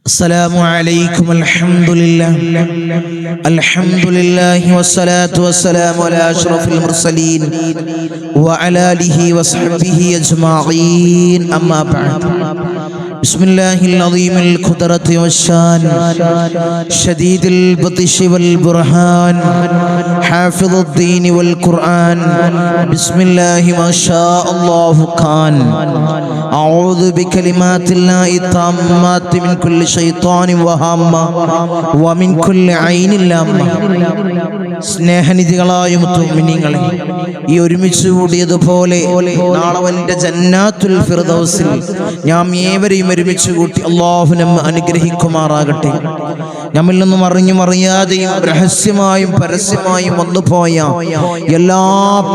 السلام عليكم. الحمد لله والصلاة والسلام على أشرف المرسلين وعلى آله وصحبه أجمعين. أما بعد، بسم الله العظيم القدرة والشان، شديد البطش والبرهان، حافظ الدين والقرآن، بسم الله ما شاء الله كان. أعوذ بكلمات الله التامات من كل شيطان وهامة ومن كل عين لامة. സ്നേഹനിധികളായ മുഅ്മിനീങ്ങളെ, ഈ ഒരുമിച്ച് കൂടിയതുപോലെ നാളെ അവന്റെ ജന്നാത്തുൽ ഫിർദൗസിൽ നാം ഏവരെയും ഒരുമിച്ച് കൂട്ടി അല്ലാഹു നമ്മെ അനുഗ്രഹിക്കുമാറാകട്ടെ. നമ്മിൽ നിന്നും അറിഞ്ഞും അറിയാതെയും രഹസ്യമായും പരസ്യമായും വന്നുപോയ എല്ലാ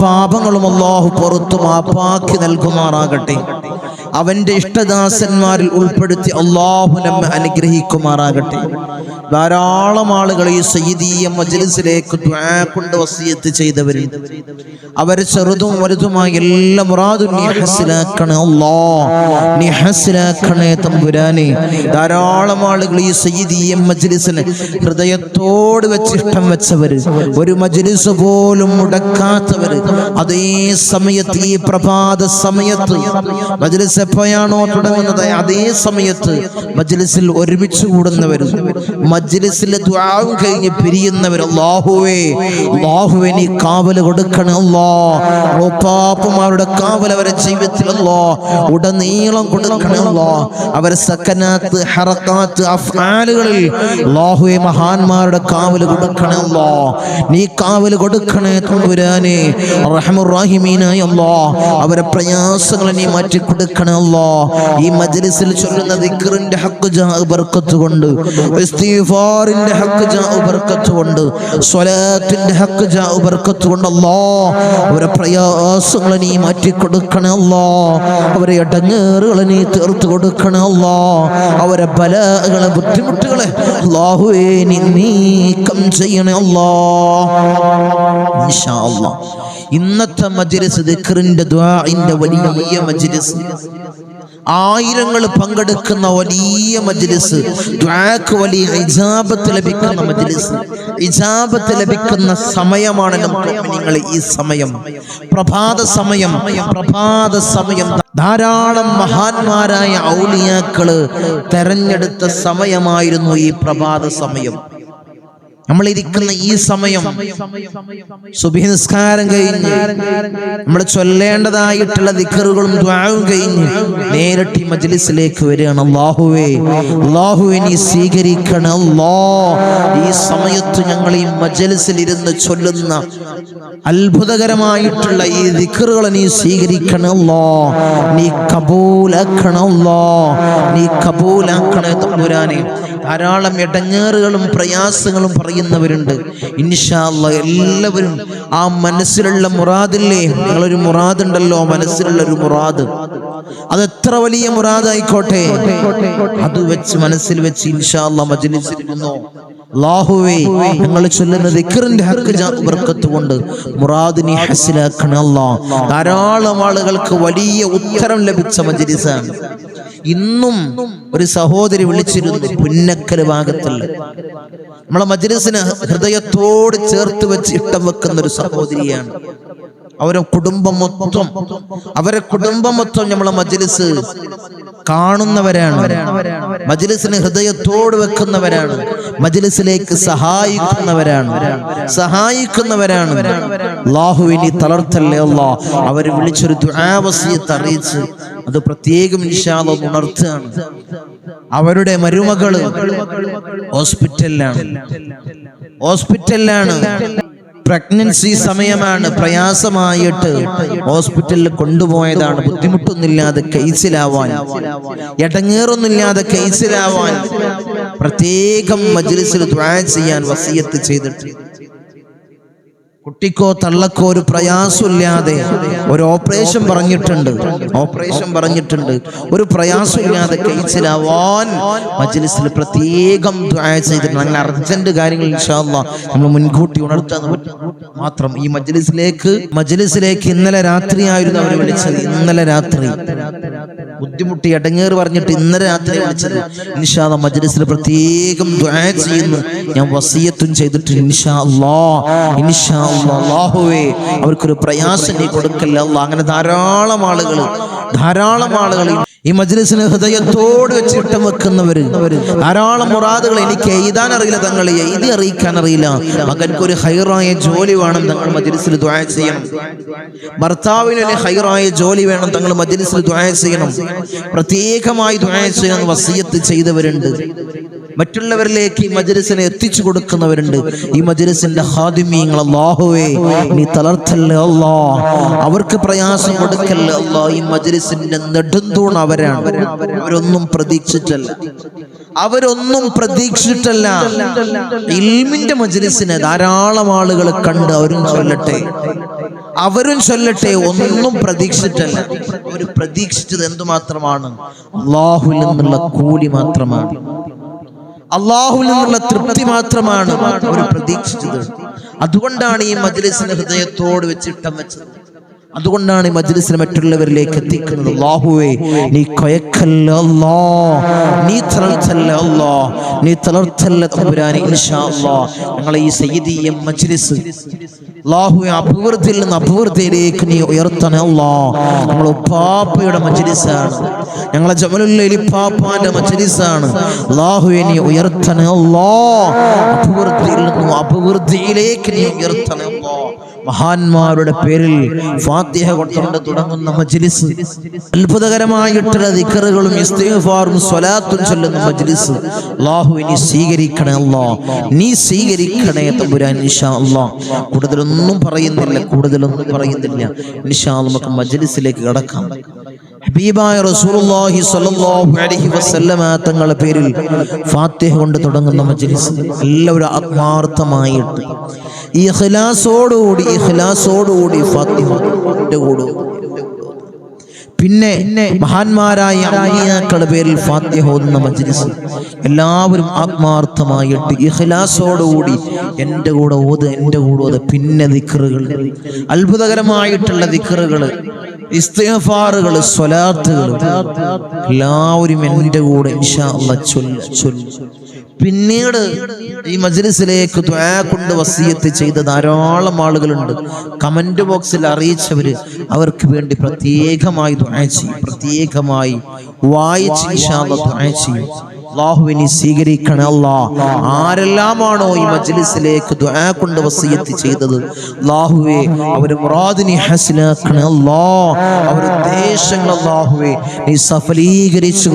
പാപങ്ങളും അല്ലാഹു പുറത്തു മാപ്പാക്കി നൽകുമാറാകട്ടെ. അവന്റെ ഇഷ്ടദാസന്മാരിൽ ഉൾപ്പെടുത്തി അല്ലാഹു നമ്മെ അനുഗ്രഹിക്കുമാറാകട്ടെ. ധാരാളം ആളുകൾ ഈ സയ്യിദീയ മജ്ലിസിലേക്ക് ദുആ കൊണ്ട് വസിയത്ത് ചെയ്തവരുണ്ട്. അവർ ചെറുതും വലുതുമായ എല്ലാ മുറാദും നീ ഹസ്സലാക്കണേ അല്ലാഹ്, നീ ഹസ്സലാക്കണേ തമ്പുരാനെ. ധാരാളം ആളുകൾ ഈ സയ്യിദീയ മജ്ലിസിന് ഹൃദയത്തോട് വെച്ച് ഇഷ്ടം വെച്ചവര്, ഒരു മജ്ലിസ് പോലും മുടക്കാത്തവര്, അതേ സമയത്ത് ഈ പ്രഭാത സമയത്ത് മജ്ലിസ് എപ്പോഴാണോ തുടങ്ങുന്നത് അതേ സമയത്ത് മജ്ലിസിൽ ഒരുമിച്ച് കൂടുന്നവരും മജ്ലിസിലെ ദുആവും കഴിഞ്ഞ് പിരിയുന്നവർ, അല്ലാഹുവേ നീ കാവല് കൊടുക്കണേ അല്ലാഹ്. പാപ്പമാരുടെ കാവൽ അവരുടെ ജീവിതത്തിൽ അല്ലാഹ് ഉടനീളം കൊടുക്കണേ അല്ലാഹ്. അവരെ സക്കനാത്ത് ഹറക്കാത്ത് അഫ്ആലുകളിൽ അല്ലാഹുവേ മഹാന്മാരുടെ കാവല് കൊടുക്കണേ അല്ലാഹ്. നീ കാവല് കൊടുക്കണേ തമ്പുരാനെ റഹ്മാനുർ റഹീമീനായ അല്ലാഹ്. അവരെ പ്രയാസങ്ങളെ നീ മാറ്റി കൊടുക്കണേ അല്ലാഹ്. ഈ മജ്ലിസിൽ ചൊല്ലുന്ന ദിക്റിന്റെ ഹഖ് ജാ ബർക്കത്ത് കൊണ്ട്, ഇസ്തിഗ്ഫാറിന്റെ ഹഖ് ജാ ബർക്കത്ത് കൊണ്ട്, സ്വലാത്തിന്റെ ഹഖ് ജാ ബർക്കത്ത് കൊണ്ട് അല്ലാഹ് അവരെ പ്രയാസങ്ങളെ നീ മാറ്റി കൊടുക്കണേ അല്ലാഹ്. അവരെ ഇടങ്ങേറുകളെ നീ തീർത്ത് കൊടുക്കണേ അല്ലാഹ്. അവരെ ബലാകളെ ബുദ്ധിമുട്ടുകളെ അല്ലാഹുവേ നീ നീക്കം ചെയ്യണേ അല്ലാഹ്. ഇൻഷാ അല്ലാഹ് ഇന്നത്തെ മജ്ലിസ് ദിക്റിന്റെ ദുആഇന്റെ വലിയ മജ്ലിസ്, ആയിരങ്ങൾ പങ്കെടുക്കുന്ന വലിയ മജ്ലിസ്, ദുആക്ക് വലിയ ഇജാബത്ത് ലഭിക്കുന്ന മജ്ലിസ്, ഇജാബത്ത് ലഭിക്കുന്ന സമയമാണ് മുഅ്മിനീങ്ങളെ ഈ സമയം. പ്രഭാത സമയം ധാരാളം മഹാന്മാരായ ഔലിയാക്കള് തെരഞ്ഞെടുത്ത സമയമായിരുന്നു ഈ പ്രഭാത സമയം. നമ്മൾ ഇരിക്കുന്ന ഈ സമയം സുബ്ഹി നിസ്കാരം കഴിഞ്ഞ് നമ്മൾ ചൊല്ലേണ്ടതായിട്ടുള്ള ദിക്റുകളും ദുആവും കഴിഞ്ഞ് നേരിട്ട് മജ്ലിസിലേക്ക് വരികയാണ്. അല്ലാഹുവേ നീ സ്വീകരിക്കണം അല്ലാഹ്. ഈ സമയത്ത് ഞങ്ങൾ ഈ മജ്ലിസിൽ ഇരുന്ന് ചൊല്ലുന്ന അത്ഭുതകരമായിട്ടുള്ള ഈ ദിക്റുകളെ നീ സ്വീകരിക്കണം അല്ലാഹ്. നീ കബൂലാക്കണം അല്ലാഹ്. നീ കബൂലാക്കണേ തമ്പുരാനെ. ധാരാളം ഇടങ്ങേറുകളും പ്രയാസങ്ങളും പറയുന്നവരുണ്ട്. ഇൻഷാ അല്ലാഹ് എല്ലാവരും ആ മനസ്സിലുള്ള മുറാദില്ലേ, നിങ്ങളൊരു മുറാദുണ്ടല്ലോ, മനസ്സിലുള്ള ഒരു മുറാദ്, അത് എത്ര വലിയ മുറാദായിക്കോട്ടെ, അത് വെച്ച് മനസ്സിൽ വെച്ച് ഇൻഷാ അല്ലാഹ് മജ്ലിസിൽ ഇരുന്നോ. അല്ലാഹുവേ ഞങ്ങൾ ചൊല്ലുന്ന ദിക്റിന്റെ ഹഖ് ജാ ബർക്കത്ത് കൊണ്ട് മുറാദ് നീ ഹസ്സലാക്കണേ അല്ലാഹ്. ധാരാളം ആളുകൾക്ക് വലിയ ഉത്തരം ലഭിച്ച മജ്ലിസാണ്. ഇന്നും ഒരു സഹോദരി വിളിച്ചിരുന്നു, പുന്നക്കൽ ഭാഗത്തുള്ള നമ്മളെ മജ്ലിസിന് ഹൃദയത്തോട് ചേർത്ത് വെച്ച് ഇഷ്ടം വെക്കുന്ന ഒരു സഹോദരിയാണ്. അവരെ കുടുംബം മൊത്തം നമ്മളെ മജ്ലിസ് കാണുന്നവരാണ്, മജ്ലിസിന് ഹൃദയത്തോട് വെക്കുന്നവരാണ്, മജ്ലിസിലേക്ക് സഹായിക്കുന്നവരാണ്. അല്ലാഹുവേ നീ തളർത്തല്ലേ അല്ലാഹ്. അവരെ വിളിച്ചൊരു ദുആ വസിയത്ത് അറിയിച്ച് അത് പ്രത്യേകം ഇൻഷാ അല്ലാഹ് ഉണർത്തുകയാണ്. അവരുടെ മരുമകള് ഹോസ്പിറ്റലിലാണ്, പ്രഗ്നൻസി സമയമാണ്, പ്രയാസമായിട്ട് ഹോസ്പിറ്റലിൽ കൊണ്ടുപോയതാണ്. ബുദ്ധിമുട്ടൊന്നുമില്ലാതെ കൈസിലാവാൻ, ഇടങ്ങേറൊന്നുമില്ലാതെ കൈസിലാവാൻ പ്രത്യേകം മജ്ലിസിൽ ദുആ ചെയ്യാൻ വസിയത്ത് ചെയ്തിട്ട് കുട്ടിക്കോ തള്ളക്കോ ഒരു പ്രയാസമില്ലാതെ ഒരു ഓപ്പറേഷൻ പറഞ്ഞിട്ടുണ്ട്, ഒരു പ്രയാസമില്ലാതെ കഴിച്ചിലാവാൻ മജ്ലിസിൽ പ്രത്യേകം ദുആ ചെയ്തിട്ടുണ്ട്. അങ്ങനെ അർജന്റ് കാര്യങ്ങൾ ഇൻഷാ അല്ലാഹ് നമ്മൾ മുൻകൂട്ടി ഉണർത്താൻ മാത്രം ഈ മജ്ലിസിലേക്ക് ഇന്നലെ രാത്രിയായിരുന്നു അവർ വിളിച്ചത്. ഇന്നലെ രാത്രി ബുദ്ധിമുട്ടി ഇടങ്ങേറ് പറഞ്ഞിട്ട് ഇന്നലെ രാത്രി വിളിച്ചത്. ഇൻഷാ അല്ലാഹ് മജ്ലിസിൽ പ്രത്യേകം ദുആ ചെയ്യുന്നു. ഞാൻ വസിയത്തും ചെയ്തിട്ടുണ്ട്. ഇൻഷാ അല്ലാഹ് അല്ലാഹുവേ അവർക്കൊരു പ്രയാസം നീ കൊടുക്കല്ലേ അല്ലാഹ്. അങ്ങനെ ധാരാളം ആളുകൾ ഈ മജ്ലിസിന് ഹൃദയത്തോട് വെച്ച് ഇട്ടം വെക്കുന്നവര് ധാരാളം മുറാദുകൾ. എനിക്ക് എഴുതാൻ അറിയില്ല തങ്ങളെ, എഴുതി അറിയിക്കാൻ അറിയില്ല, മകൻക്കൊരു ഹൈറായ ജോലി വേണം, തങ്ങൾ മജ്ലിസിൽ ദുആ ചെയ്യണം. ഭർത്താവിന് ഹൈറായ ജോലി വേണം, തങ്ങൾ മജ്ലിസിൽ ദുആ ചെയ്യണം. പ്രത്യേകമായി ദുആ ചെയ്യണം വസിയത്ത് ചെയ്തവരുണ്ട്. മറ്റുള്ളവരിലേക്ക് ഈ മജ്ലിസിനെ എത്തിച്ചു കൊടുക്കുന്നവരുണ്ട്. ഈ മജ്ലിസിന്റെ ഖാദിമീങ്ങൾ അല്ലാഹുവേ നീ തളർത്തല്ലേ അല്ലാഹ്, അവർക്ക് പ്രയാസം കൊടുക്കല്ലേ അല്ലാഹ്. ഈ മജ്ലിസിന്റെ നെടുന്തൂൺ അവരാണ്. അവരൊന്നും പ്രതീക്ഷിച്ചിട്ടല്ല ഇൽമിന്റെ മജ്ലിസിനെ ധാരാളം ആളുകൾ കണ്ട് അവരും ചൊല്ലട്ടെ, ഒന്നും പ്രതീക്ഷിച്ചിട്ടല്ല. അവർ പ്രതീക്ഷിച്ചത് എന്തുമാത്രമാണ്? അല്ലാഹുവിൽ നിന്നുള്ള കൂലി മാത്രമാണ്, അല്ലാഹുവിൽ നിന്നുള്ള തൃപ്തി മാത്രമാണ് അവർ പ്രതീക്ഷിച്ചത്. അതുകൊണ്ടാണ് ഈ മജ്ലിസിനെ ഹൃദയത്തോട് വെച്ചിട്ടം വെച്ചത്. അതുകൊണ്ടാണ് ഈ മജ്ലിസിനെ മറ്റുള്ളവരിലേക്ക് എത്തിക്കുന്നത്. അല്ലാഹുവേ നീ കൊയക്കല്ല അല്ലാഹ്, നീ തളർത്തല്ല തമ്പുരാനെ. ഇൻഷാ അല്ലാഹ് ഞങ്ങളെ ഈ സയ്യിദിയ മജ്ലിസ് അല്ലാഹുവേ അഭിവൃദ്ധിയിൽ നിന്ന് അഭിവൃദ്ധിയിലേക്ക് നീ ഉയർത്തണേ അല്ലാഹ്. നമ്മളെ ഉപ്പാപ്പയുടെ മജ്ലിസാണ്, ഞങ്ങളെ ജമലുൽ ഇലിപ്പാപ്പാന്റെ മജ്ലിസാണ്. അല്ലാഹുവേ നീ ഉയർത്തണേ അല്ലാഹ്, അഭിവൃദ്ധിയിൽ നിന്ന് അഭിവൃദ്ധിയിലേക്ക് നീ ഉയർത്തണേ അല്ലാഹ്. മഹാന്മാരുടെ പേരിൽ ഫാത്തിഹ കൊണ്ടുകൊണ്ട് തുടങ്ങുന്ന മജ്ലിസ്, അത്ഭുതകരമായിട്ടുള്ള ദിക്റുകളും ഇസ്തിഗ്ഫാറും സ്വലാത്തും ചൊല്ലുന്ന മജ്ലിസ് അല്ലാഹുവേ നീ സ്വീകരിക്കണേ അല്ലാഹ്, നീ സ്വീകരിക്കണേ തമ്പുരാൻ. ഇൻഷാ അല്ലാഹ് കൂടുതലൊന്നും പറയുന്നില്ല. ഇൻഷാ അല്ലാഹ് നമുക്ക് മജ്ലിസിലേക്ക് കടക്കാം. ഹബീബായ റസൂലുള്ളാഹി സ്വല്ലല്ലാഹു അലൈഹി വസല്ലമ തങ്ങളുടെ പേരിൽ ഫാത്തിഹ കൊണ്ട് തുടങ്ങുന്ന മജ്ലിസ് എല്ലാവരും ആത്മാർത്ഥമായിട്ട് ഇഖ്ലാസോടുകൂടി ഫാത്തിഹ കൊണ്ട് പിന്നെ മഹാന്മാരായ ഔലിയാക്കളുടെ പേരിൽ ഫാത്തിഹ ഓതുന്ന മജ്ലിസ് എല്ലാവരും ആത്മാർത്ഥമായിട്ട് ഇഖ്ലാസോടുകൂടി എൻ്റെ കൂടെ ഓത്. പിന്നെ ദിക്റുകൾ, അത്ഭുതകരമായിട്ടുള്ള ദിക്റുകൾ, ഇസ്തിഗ്ഫാറുകൾ, സ്വലാത്തുകൾ എല്ലാവരും എൻ്റെ കൂടെ ഇൻഷാ അല്ലാഹ് ചൊല്ല്. പിന്നീട് ഈ മജ്ലിസിലേക്ക് ദുആ കൊണ്ട് വസിയത്ത് ചെയ്ത ധാരാളം ആളുകളുണ്ട്. കമന്റ് ബോക്സിൽ അറിയിച്ചവര് അവർക്ക് വേണ്ടി പ്രത്യേകമായി ദുആ ചെയ്യും, പ്രത്യേകമായി വായിച്ച് ഇൻഷാ അല്ലാഹ് ദുആ ചെയ്യും. അല്ലാഹുവേ നീ സ്വീകരിക്കണേ അല്ലാഹ്. ആരെല്ലാമാണോ ഈ മജ്ലിസിലേക്ക് ദുആ കൊണ്ട് വസിയത്ത് ചെയ്തത് അല്ലാഹുവേ അവരെ മുറാദിനെ ഹസ്നാക്കണേ അല്ലാഹ്. അവരുടെ ഉദ്ദേശങ്ങൾ അല്ലാഹുവേ നീ സഫലീകരിച്ചു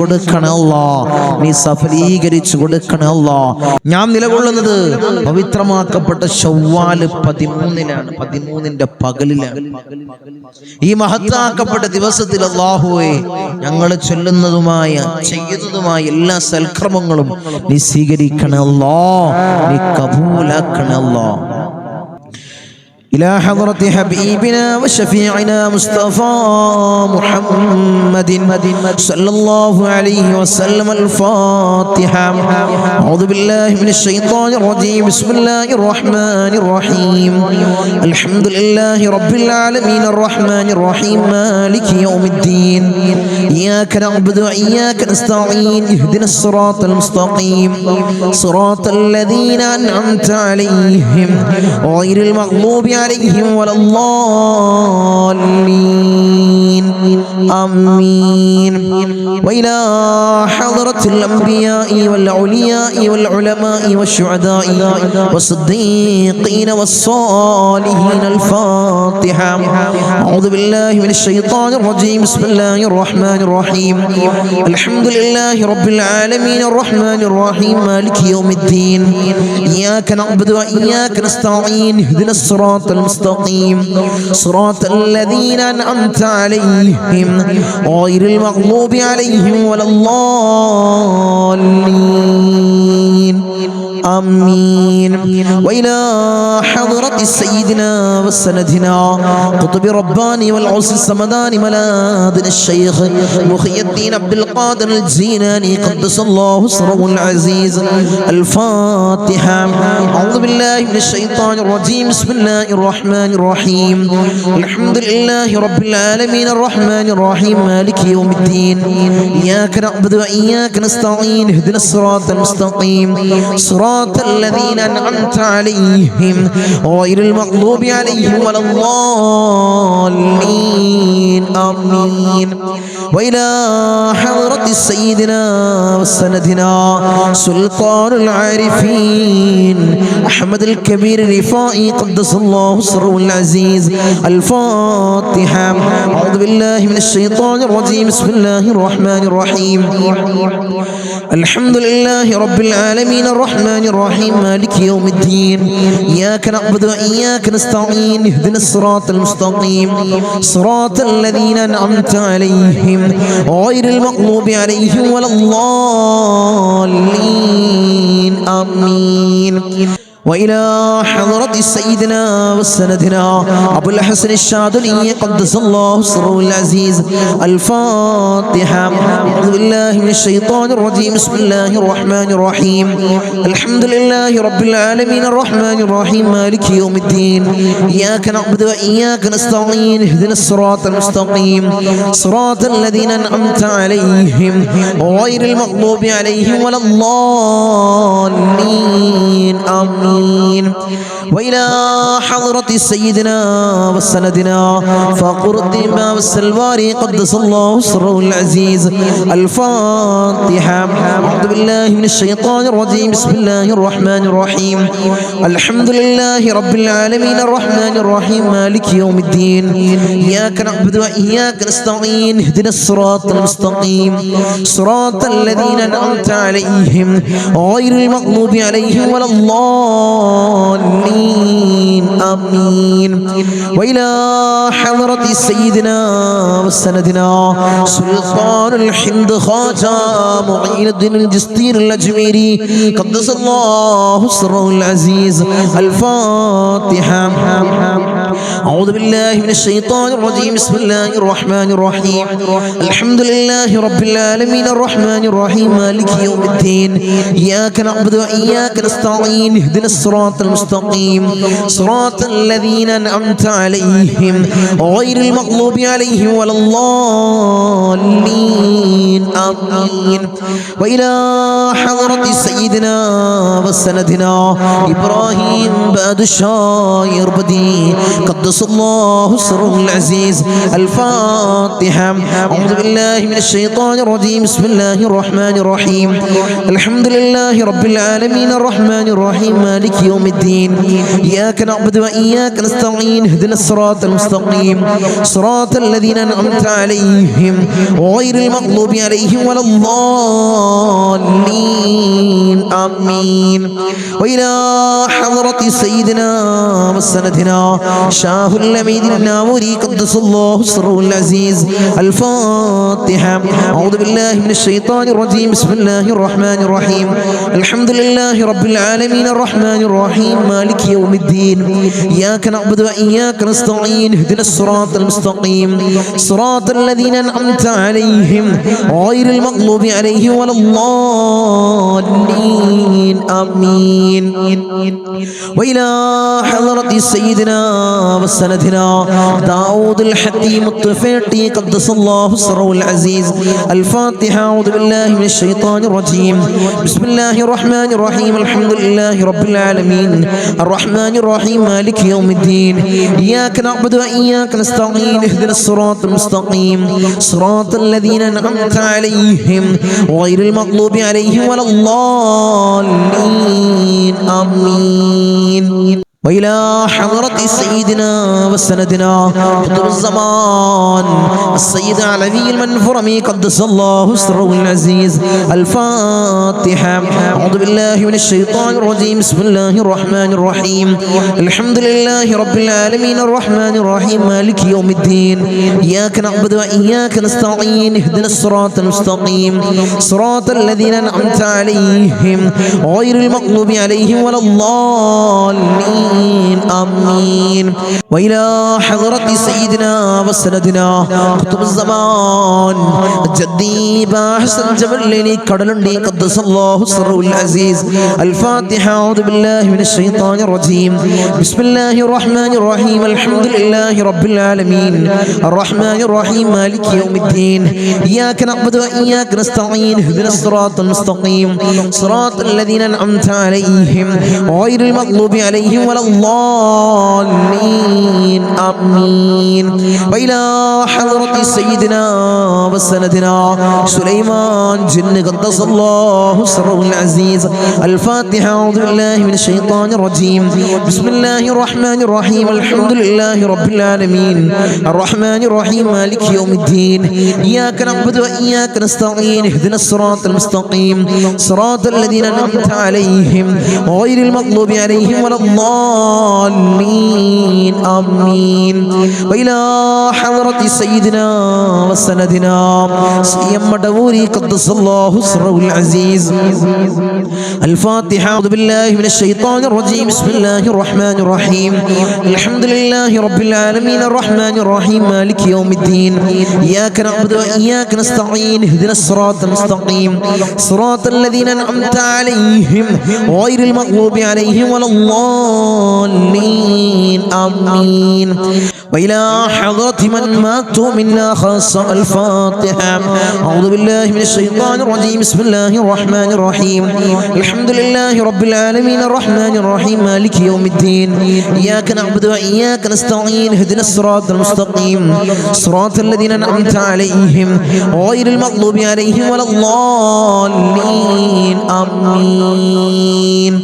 കൊടുക്കണേ അല്ലാഹ്. ഞാൻ നിലകൊള്ളുന്നത് പവിത്രമാക്കപ്പെട്ട ശവ്വാൽ 13-ന്റെ പകലിലാണ്. ഈ മഹത്താക്കപ്പെട്ട ദിവസത്തിൽ അല്ലാഹുവേ ഞങ്ങൾ ചൊല്ലുന്നതുമായ ചെയ്യുന്നതുമായ എല്ലാ സൽക്രമങ്ങളും നീ സ്വീകരിക്കണേ അല്ലാഹ്, നീ കബൂലാക്കണേ അല്ലാഹ്. إلى حضرة حبيبنا وشفيعنا مصطفى محمد صلى الله عليه وسلم الفاتحة. أعوذ بالله من الشيطان الرجيم. بسم الله الرحمن الرحيم. الحمد لله رب العالمين الرحمن الرحيم مالك يوم الدين. إياك نعبد وإياك نستعين. اهدنا الصراط المستقيم صراط الذين أنعمت عليهم غير المغضوب عليهم ولا الضالين آمين. وإلى حضرة الأنبياء والأولياء والعلماء والشهداء والصديقين والصالحين الفاتحة. أعوذ بالله من الشيطان الرجيم. بسم الله الرحمن الرحيم. الحمد لله رب العالمين الرحمن الرحيم مالك يوم الدين. إياك نعبد وإياك نستعين. اهدنا الصراط المستقيم صراط الذين أنعمت عليهم غير المغضوب عليهم ولا الضالين آمين. وإلى حضرة سيدنا وسندنا قطب رباني والعوس السمداني ملاذنا الشيخ محي الدين عبد القادر الجيلاني قدس الله سره العزيز. الفاتحة. أعوذ بالله من الشيطان الرجيم. بسم الله الرحمن الرحيم. الحمد لله رب العالمين الرحمن الرحيم مالك يوم الدين. إياك نعبد وإياك نستعين اهدنا الصراط المستقيم صراط الذين أنعمت عليهم غير المغضوب عليهم ولا الضالين. آمين. وإلى حضرة سيدنا وسندنا سلطان العارفين أحمد الكبير الرفائي قدس الله سره العزيز. الفاتحة. أعوذ بالله من الشيطان الرجيم. بسم الله الرحمن الرحيم. الحمد لله رب العالمين الرحمن الرحيم مالك يوم الدين. إياك نعبد وإياك نستعين اهدنا الصراط المستقيم صراط الذين أنعمت عليهم غير المغضوب عليهم ولا الضالين. آمين. وإلى حضرة سيدنا وسندنا أبو الحسن الشاذلي قدس الله سره العزيز. الفاتحة. أعوذ بالله من الشيطان الرجيم. بسم الله الرحمن الرحيم. الحمد لله رب العالمين الرحمن الرحيم مالك يوم الدين. إياك نعبد وإياك نستعين اهدنا الصراط المستقيم صراط الذين أنعمت عليهم غير المغضوب عليهم ولا الضالين. آمين. وإلى حضرة سيدنا وسندنا فقر الدماء والسلواري قدس الله سره العزيز. الفاتحة. أعوذ بالله من الشيطان الرجيم. بسم الله الرحمن الرحيم. الحمد لله رب العالمين الرحمن الرحيم مالك يوم الدين. إياك نعبد وإياك نستعين اهدنا الصراط المستقيم صراط الذين أنعمت عليهم غير المغضوب عليهم ولا الضالين. آمين. وإلى حضرة سيدنا وسندنا سلطان الحمد خواجة معين الدين الجستير الأجميري قدس الله سره العزيز. الفاتحة. أعوذ بالله من الشيطان الرجيم. بسم الله الرحمن الرحيم. الحمد لله رب العالمين الرحمن الرحيم مالك يوم الدين. إياك نعبد وإياك نستعين اهدنا الصراط المستقيم صراط الذين أنعمت عليهم غير المغضوب عليهم ولا الضالين. آمين. وإلى حضرة سيدنا وسندنا إبراهيم بادشاه يربدي قدس الله سره العزيز. الفاتحة. أعوذ بالله من الشيطان الرجيم. بسم الله الرحمن الرحيم. الحمد لله رب العالمين الرحمن الرحيم مالك يوم الدين. إياك نعبد وإياك نستعين اهدنا الصراط المستقيم صراط الذين أنعمت عليهم غير المغضوب عليهم ولا الضالين. آمين. وإلى حضرة سيدنا وسندنا شاه الأمين الناوري قدس الله سره العزيز. الفاتحة. أعوذ بالله من الشيطان الرجيم. بسم الله الرحمن الرحيم. الحمد لله رب العالمين الرحمن الرحيم مالك يوم الدين. إياك نعبد وإياك نستعين اهدنا الصراط المستقيم صراط الذين أنعمت عليهم غير المغضوب عليهم ولا الضالين. آمين. وإلى حضرة سيدنا وسندنا داود الحتيم الطفيلي قدس الله سره العزيز. الفاتحة. أعوذ بالله من الشيطان الرجيم. بسم الله الرحمن الرحيم. الحمد لله رب العالمين الرحمن الرحيم مالك يوم الدين. إياك نعبد وإياك نستعين اهدنا الصراط المستقيم صراط الذين أنعمت عليهم غير المغضوب عليهم ولا الضالين. آمين. وإلى حضرة سيدنا وسندنا قطب الزمان السيد علوي المنفرمي قدس الله سره العزيز. الفاتحة. أعوذ بالله من الشيطان الرجيم. بسم الله الرحمن الرحيم. الحمد لله رب العالمين الرحمن الرحيم مالك يوم الدين. إياك نعبد وإياك نستعين. اهدنا الصراط المستقيم صراط الذين أنعمت عليهم غير المغضوب عليهم ولا الضالين. آمين. وإلى حضرة سيدنا وسندنا قطب الزمان جدي باحسن جبلني كدلني قدس الله سره العزيز. الفاتحة. أعوذ بالله من الشيطان الرجيم. بسم الله الرحمن الرحيم. الحمد لله رب العالمين الرحمن الرحيم مالك يوم الدين. إياك نعبد وإياك نستعين. اهدنا الصراط المستقيم صراط الذين أنعمت عليهم غير المغضوب عليهم ولا الضالين. آمين. وإلى حضرة سيدنا وسندنا سليمان جن قدس الله سره العزيز. الفاتحة. أعوذ بالله من الشيطان الرجيم. بسم الله الرحمن الرحيم. الحمد لله رب العالمين الرحمن الرحيم مالك يوم الدين. إياك نعبد وإياك نستعين. اهدنا الصراط المستقيم صراط الذين أنعمت عليهم غير المغضوب عليهم ولا الضالين. آمين. وإلى حضرة سيدنا وسندنا سيم مدوري قدس الله سره العزيز. الفاتحة. أعوذ بالله من الشيطان الرجيم. بسم الله الرحمن الرحيم. الحمد لله رب العالمين الرحمن الرحيم مالك يوم الدين. إياك نعبد وإياك نستعين. اهدنا الصراط المستقيم صراط الذين أنعمت عليهم غير المغضوب عليهم ولا الضالين. آمين. وإلى حضرة من ماتوا منا خاصة. الفاتحة. أعوذ بالله من الشيطان الرجيم. بسم الله الرحمن الرحيم. الحمد لله رب العالمين الرحمن الرحيم مالك يوم الدين. إياك نعبد وإياك نستعين. اهدنا الصراط المستقيم صراط الذين أنعمت عليهم غير المغضوب عليهم ولا الضالين. آمين.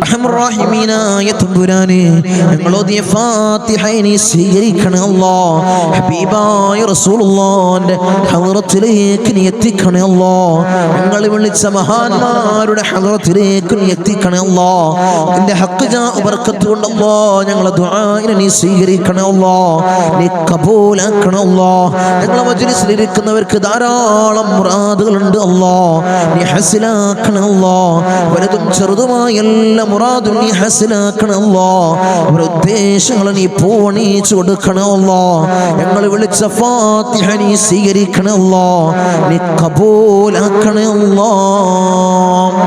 അർഹമർ റഹീമീനായ തമ്പുരാനെ ഞങ്ങൾ ഓതിയ ഫാത്തിഹയെ നീ സ്വീകരിക്കണേ അല്ലാഹ്. ഹബീബായ റസൂലുള്ളാഹിന്റെ ഹദ്റത്തിലേക്ക് നീ എത്തിക്കണേ അല്ലാഹ്. ഞങ്ങൾ വിളിച്ച മഹാന്മാരുടെ ഹദ്റത്തിലേക്ക് നീ എത്തിക്കണേ അല്ലാഹ്. നിന്റെ ഹഖ് ജാ ബർക്കത്ത് കൊണ്ട് അല്ലാഹ് ഞങ്ങളെ ദുആഇനെ നീ സ്വീകരിക്കണേ അല്ലാഹ്. നീ കബൂലാക്കണേ അല്ലാഹ്. ഞങ്ങളെ മജ്ലിസിൽ ഇരിക്കുന്നവർക്ക് ധാരാളം മുറാദുകളുണ്ട് അല്ലാഹ്. നീ ഹസിലാക്കണേ അല്ലാഹ്. വലുതും ചെറുതുമായ എല്ലാ മുറാദും നീ ഹസിലാക്കണേ അല്ലാഹ്. അവരുടെ ഉദ്ദേശങ്ങൾ നീ പൂവണിച്ചു കൊടുക്കണേ അല്ലാഹ്. ഞങ്ങൾ വിളിച്ച ഫാത്തിഹ നീ സ്വീകരിക്കണേ അല്ലാഹ്. നീ കബൂലാക്കണേ അല്ലാഹ്.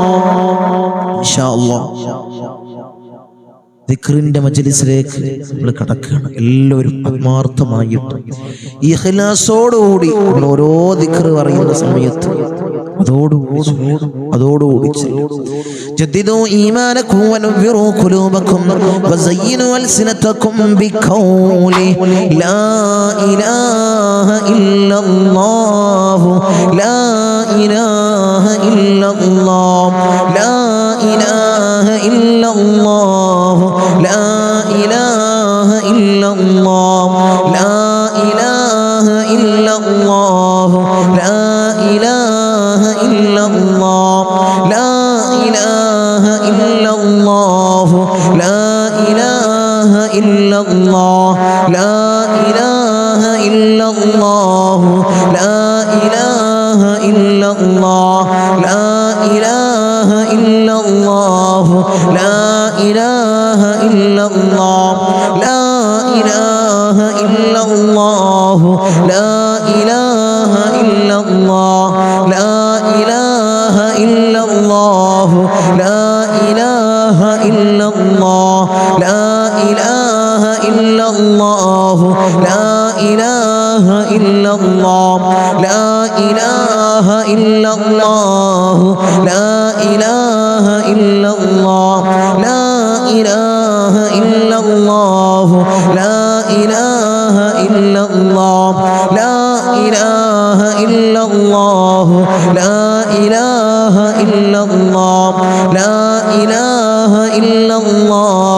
ഇൻഷാ അല്ലാഹ് ദിക്റിന്റെ മജ്ലിസിലേക്ക് നമ്മൾ കടക്കുകയാണ്. എല്ലാവരും ആത്മാർത്ഥമായിട്ട് ഇഖ്ലാസോടുകൂടി നമ്മൾ ഓരോ ദിക്ർ പറയുന്ന സമയത്ത് അതോടുകൂടി ജദ്ദിദു ഈമാനക്കും വനവ്വിറു ഖുലൂബക്കും വസയ്യിനു അൽസിനതക്കും ബിഖൗലി ലാ ഇലാഹ ഇല്ലല്ലാഹു ലാ ഇലാഹ ഇല്ലല്ലാഹ് ലാ ഇലാഹ ഇല്ലല്ലാഹു ലാ ഇലാഹ ഇല്ലല്ലാഹ് ലാ ഇലാഹ ഇല്ലല്ലാഹു ലാ ഇലാഹ ഇല്ലല്ലാഹ് ലാ ഇലാഹ ഇല്ലല്ലാഹു ലാ ഇലാഹ ഇല്ലല്ലാഹ് ലാ ഇലാഹ ഇല്ലല്ലാഹു ലാ ഇലാഹ ഇല്ലല്ലാഹ് ലാ ഇലാഹ ഇല്ലല്ലാഹു ലാ ഇലാഹ ഇല്ലല്ലാഹ് ലാ ഇലാഹ ഇല്ലല്ലാഹു ലാ ഇലാഹ ഇല്ലല്ലാഹ് ലാ ഇലാഹ ഇല്ലല്ലാഹു ലാ ഇലാഹ ഇല്ലല്ലാഹ് ലാ ഇലാഹ ഇല്ലല്ലാഹു ലാ ഇലാഹ ഇല്ലല്ലാഹ് ലാ ഇലാഹ ഇല്ലല്ലാഹു ലാ ഇലാഹ ഇല്ലല്ലാഹ് ലാ ഇലാഹ ഇല്ലല്ലാഹു ലാ ഇലാഹ ഇല്ലല്ലാഹ് ലാ ഇലാഹ ഇല്ലല്ലാഹു ലാ ഇലാഹ ഇല്ലല്ലാഹ് ലാ ഇലാഹ ഇല്ലല്ലാഹ്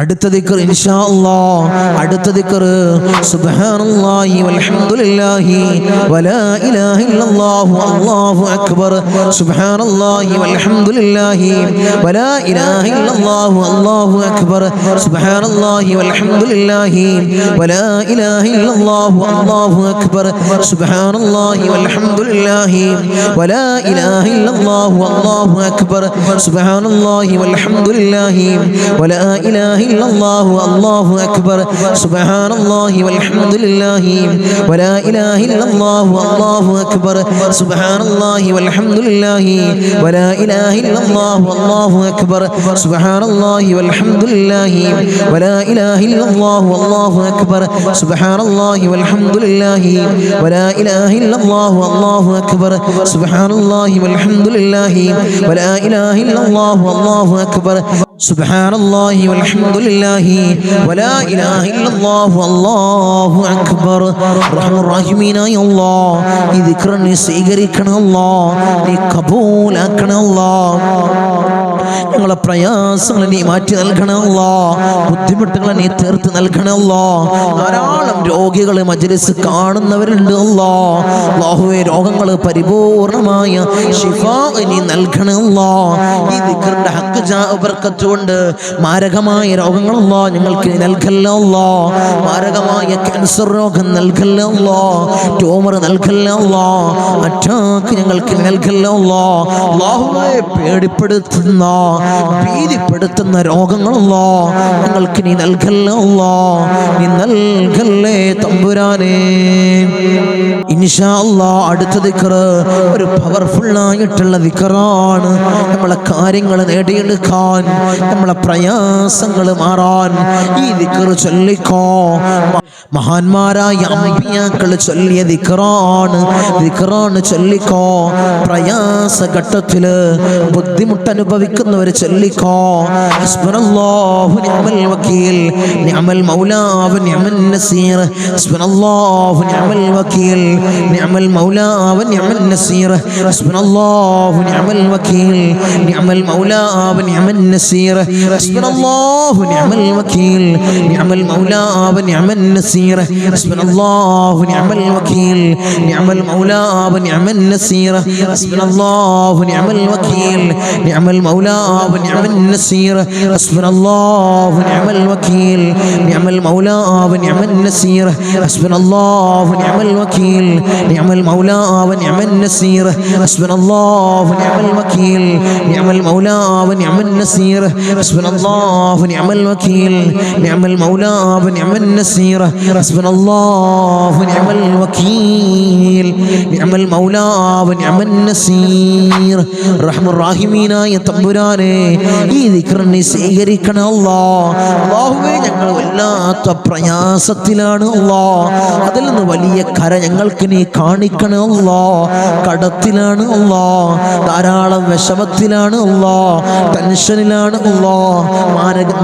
അടുത്ത ദിക്ർ ഇൻഷാ അല്ലാഹ്. അടുത്ത ദിക്ർ സുബ്ഹാനല്ലാഹി വൽഹംദുലില്ലാഹി വലാ ഇലാഹ ഇല്ലല്ലാഹു അല്ലാഹു അക്ബർ. സുബ്ഹാനല്ലാഹി വൽഹംദുലില്ലാഹി വലാ ഇലാഹ ഇല്ലല്ലാഹു അല്ലാഹു അക്ബർ. സുബ്ഹാനല്ലാഹി വൽഹംദുലില്ലാഹി വലാ ഇലാഹ ഇല്ലല്ലാഹു അല്ലാഹു അക്ബർ. സുബ്ഹാനല്ലാഹി വൽഹംദുലില്ലാഹി വലാ ഇലാഹ ഇല്ലല്ലാഹു അല്ലാഹു അക്ബർ. സുബ്ഹാനല്ലാഹി വൽഹംദുലില്ലാഹി വലാ ഇലാഹ ഇല്ലല്ലാഹു അല്ലാഹു അക്ബർ. സുബ്ഹാനല്ലാഹി വൽഹംദുലില്ലാഹി വലാ ഇലാഹ ഇല്ലല്ലാഹു അല്ലാഹു അക്ബർ. സുബ്ഹാനല്ലാഹി വൽഹംദുലില്ലാഹി വലാ ഇലാഹ ഇല്ലല്ലാഹു അല്ലാഹു അക്ബർ. സുബ്ഹാനല്ലാഹി വൽഹംദുലില്ലാഹി വലാ ഇലാഹ ഇല്ലല്ലാഹു അല്ലാഹു അക്ബർ. സുബ്ഹാനല്ലാഹി വൽഹംദുലില്ലാഹി വലാ ഇലാഹ ഇല്ലല്ലാഹു അല്ലാഹു അക്ബർ. സുബ്ഹാനല്ലാഹി വൽഹംദുലില്ലാഹി വലാ ഇലാഹ ഇല്ലല്ലാഹു അല്ലാഹു അക്ബർ. സുബ്ഹാനല്ലാഹി വൽഹംദുലില്ലാഹി വലാ ഇലാഹ ഇല്ലല്ലാഹു അല്ലാഹു അക്ബർ. റഹ്മാനുർ റഹീമീനായ അല്ലാഹ്, ഈ ദിക്ർ നീ സ്വീകരിക്കണം അല്ലാഹ്, നീ കബൂലാക്കണം അല്ലാഹ്. ഞങ്ങളെ പ്രയാസങ്ങളെ നീ മാറ്റി നൽകണം അല്ലാഹ്, ബുദ്ധിമുട്ടുകളെ നീ തീർത്ത് നൽകണം അല്ലാഹ്. ധാരാളം രോഗികൾ മജ്‌ലിസ് കാണുന്നവരുണ്ട് അല്ലാഹ്. അല്ലാഹുവേ, രോഗങ്ങൾ പരിപൂർണമായ ശിഫാ നീ നൽകണം അല്ലാഹ്. ഈ ദിക്റിന്റെ ഹഖ് ബർക്കത്ത് കൊണ്ട് മാരകമായ രോഗങ്ങൾ അല്ലാഹ് ഞങ്ങൾക്ക് നൽകല്ല അല്ലാഹ്. മാരകമായ ക്യാൻസർ രോഗം നൽകല്ല അല്ലാഹ്, ട്യൂമർ നൽകല്ല അല്ലാഹ്, അറ്റാക്ക് ഞങ്ങൾക്ക് നൽകല്ല അല്ലാഹ്. അല്ലാഹുവേ, പേടിപ്പെടുത്തുന്ന ഭീതിപ്പെടുത്തുന്ന രോഗങ്ങളല്ലോ ഞങ്ങൾക്ക് നീ നൽകല്ല അല്ലാഹ്, നീ നൽകല്ലേ തമ്പുരാനേ. ഇൻഷാ അല്ലാഹ് അടുത്ത ദിക്ർ ഒരു പവർഫുൾ ആയിട്ടുള്ള ദിക്റാണ്. നമ്മളെ കാര്യങ്ങൾ നേടിയെടുക്കാൻ, നമ്മളെ പ്രയാസങ്ങൾ മാറാൻ ഈ ദിക്ർ ചൊല്ലിക്കോ. മഹാന്മാരായ അമ്പിയാക്കൾ ചൊല്ലിയ ദിക്റാണ് ചൊല്ലിക്കോ. പ്രയാസഘട്ടത്തില് ബുദ്ധിമുട്ട് അനുഭവിക്കുന്നവർ ചൊല്ലിക്കോ. ഹസ്ബുനല്ലാഹു നിഅമൽ വകീൽ നിഅമൽ മൗലാ വ നിഅമൻ നസീർ. ഹസ്ബുനല്ലാഹു നിഅമൽ വകീൽ നിഅമൽ മൗലാ വ നിഅമൻ നസീർ. ഹസ്ബുനല്ലാഹു നിഅമൽ വകീൽ നിഅമൽ മൗലാ വ നിഅമൻ നസീർ. ഹസ്ബുനല്ലാഹു നിഅമൽ വകീൽ നിഅമൽ മൗലാ വ നിഅമൻ നസീർ. ഹസ്ബുനല്ലാഹു നിഅമൽ വകീൽ നിഅമൽ മൗലാ വ നിഅമൻ നസീർ. ഹസ്ബുനല്ലാഹു നിഅമൽ വകീൽ നിഅമൽ മൗലാ വ നിഅമൻ നസീർ. ഹസ്ബുനല്ലാഹു നിഅമൽ വകീൽ നിഅമൽ മൗലാ വ നിഅമൻ നസീർ. ഹസ്ബുനല്ലാഹു നിഅമൽ വകീൽ നിഅമൽ മൗലാ വ നിഅമൻ നസീർ. ഹസ്ബുനല്ലാഹു നിഅമൽ വകീൽ നിഅമൽ മൗലാ വ നിഅമൻ നസീർ. ഹസ്ബുനല്ലാഹു നിഅമൽ വകീൽ നിഅമൽ മൗലാ വ നിഅമൻ നസീർ. ഹസ്ബുനല്ലാഹു നിഅമൽ വകീൽ നിഅമൽ മൗലാ വ നിഅമൻ നസീർ. റഹ്മാനുർ റഹീമീനായ തമ്പുരാനേ, ഈ ദിക്ർ നീ സ്വീകരിക്കണം അല്ലാഹ്. അല്ലാഹുവേ, ഞങ്ങൾ വല്ലാത്ത പ്രയാസത്തിലാണ് അല്ലാഹ്, അതിൽ നിന്ന് വലിയ കര ഞങ്ങൾക്ക് നീ കാണിക്കണം അല്ലാഹ്. കടത്തിലാണ് അല്ലാഹ്, ധാരാളം വിഷമത്തിലാണ് അല്ലാഹ്, ടെൻഷനിലാണ് അല്ലാഹ്,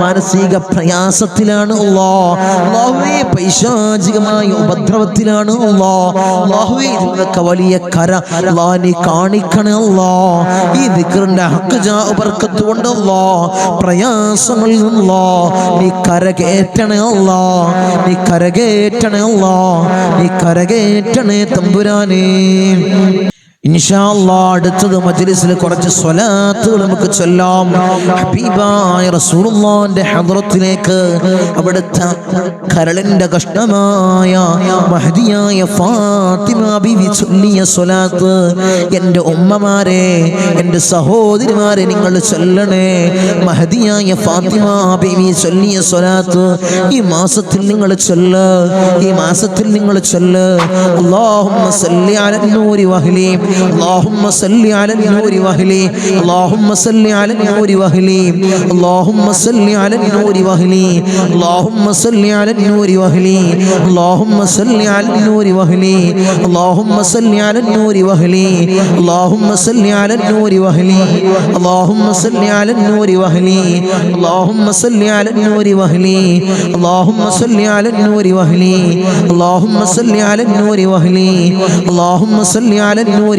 മാനസിക പ്രയാസത്തിലാണ് അല്ലാഹ്. അല്ലാഹുവേ, പൈശാചികമായ ഉപദ്രവത്തിലാണ് അല്ലാഹ്. അല്ലാഹുവേ, ഇതിനൊക്കെ വലിയ കര അല്ലാഹ് നീ കാണിക്കണം അല്ലാഹ്. ഈ ദിക്റിന്റെ ഹഖ് ബർക്കത്ത് കൊണ്ട് അല്ലാഹ് പ്രയാസങ്ങളിൽ നിന്നല്ലാഹ് നീ കരകയറ്റണേ അല്ലാഹ്, നീ കരകയറ്റണേ അല്ലാഹ്, നീ കരകയറ്റണേ തമ്പുരാനേ. ഇൻഷാ അല്ലാഹ് അടുത്തത് മജ്‌ലിസിൽ കുറച്ച് സ്വലാത്തുകൾ നമുക്ക് ചൊല്ലാം. ഹബീബായ റസൂലുള്ളാഹിന്റെ ഹദ്റത്തിലേക്ക്, അവിടുത്തെ കരളിന്റെ കഷ്ണമായ മഹദിയായ ഫാത്തിമ ബീവി ചൊല്ലിയ സ്വലാത്ത് എൻ്റെ ഉമ്മമാരെ, എൻ്റെ സഹോദരിമാരെ നിങ്ങൾ ചൊല്ലണേ. മഹദിയായ ഫാത്തിമ ബീവി ചൊല്ലിയ സ്വലാത്ത് ഈ മാസത്തിൽ നിങ്ങൾ ചൊല്ല്, ഈ മാസത്തിൽ നിങ്ങൾ ചൊല്ല്. അല്ലാഹുമ്മ സല്ലി അലൻ നൂരി വഹ്ലി, اللهم صل على النور وهلي، اللهم صل على النور وهلي، اللهم صل على النور وهلي، اللهم صل على النور وهلي، اللهم صل على النور وهلي، اللهم صل على النور وهلي، اللهم صل على النور وهلي، اللهم صل على النور وهلي، اللهم صل على النور وهلي، اللهم صل على النور وهلي، اللهم صل على النور وهلي، اللهم صل على النور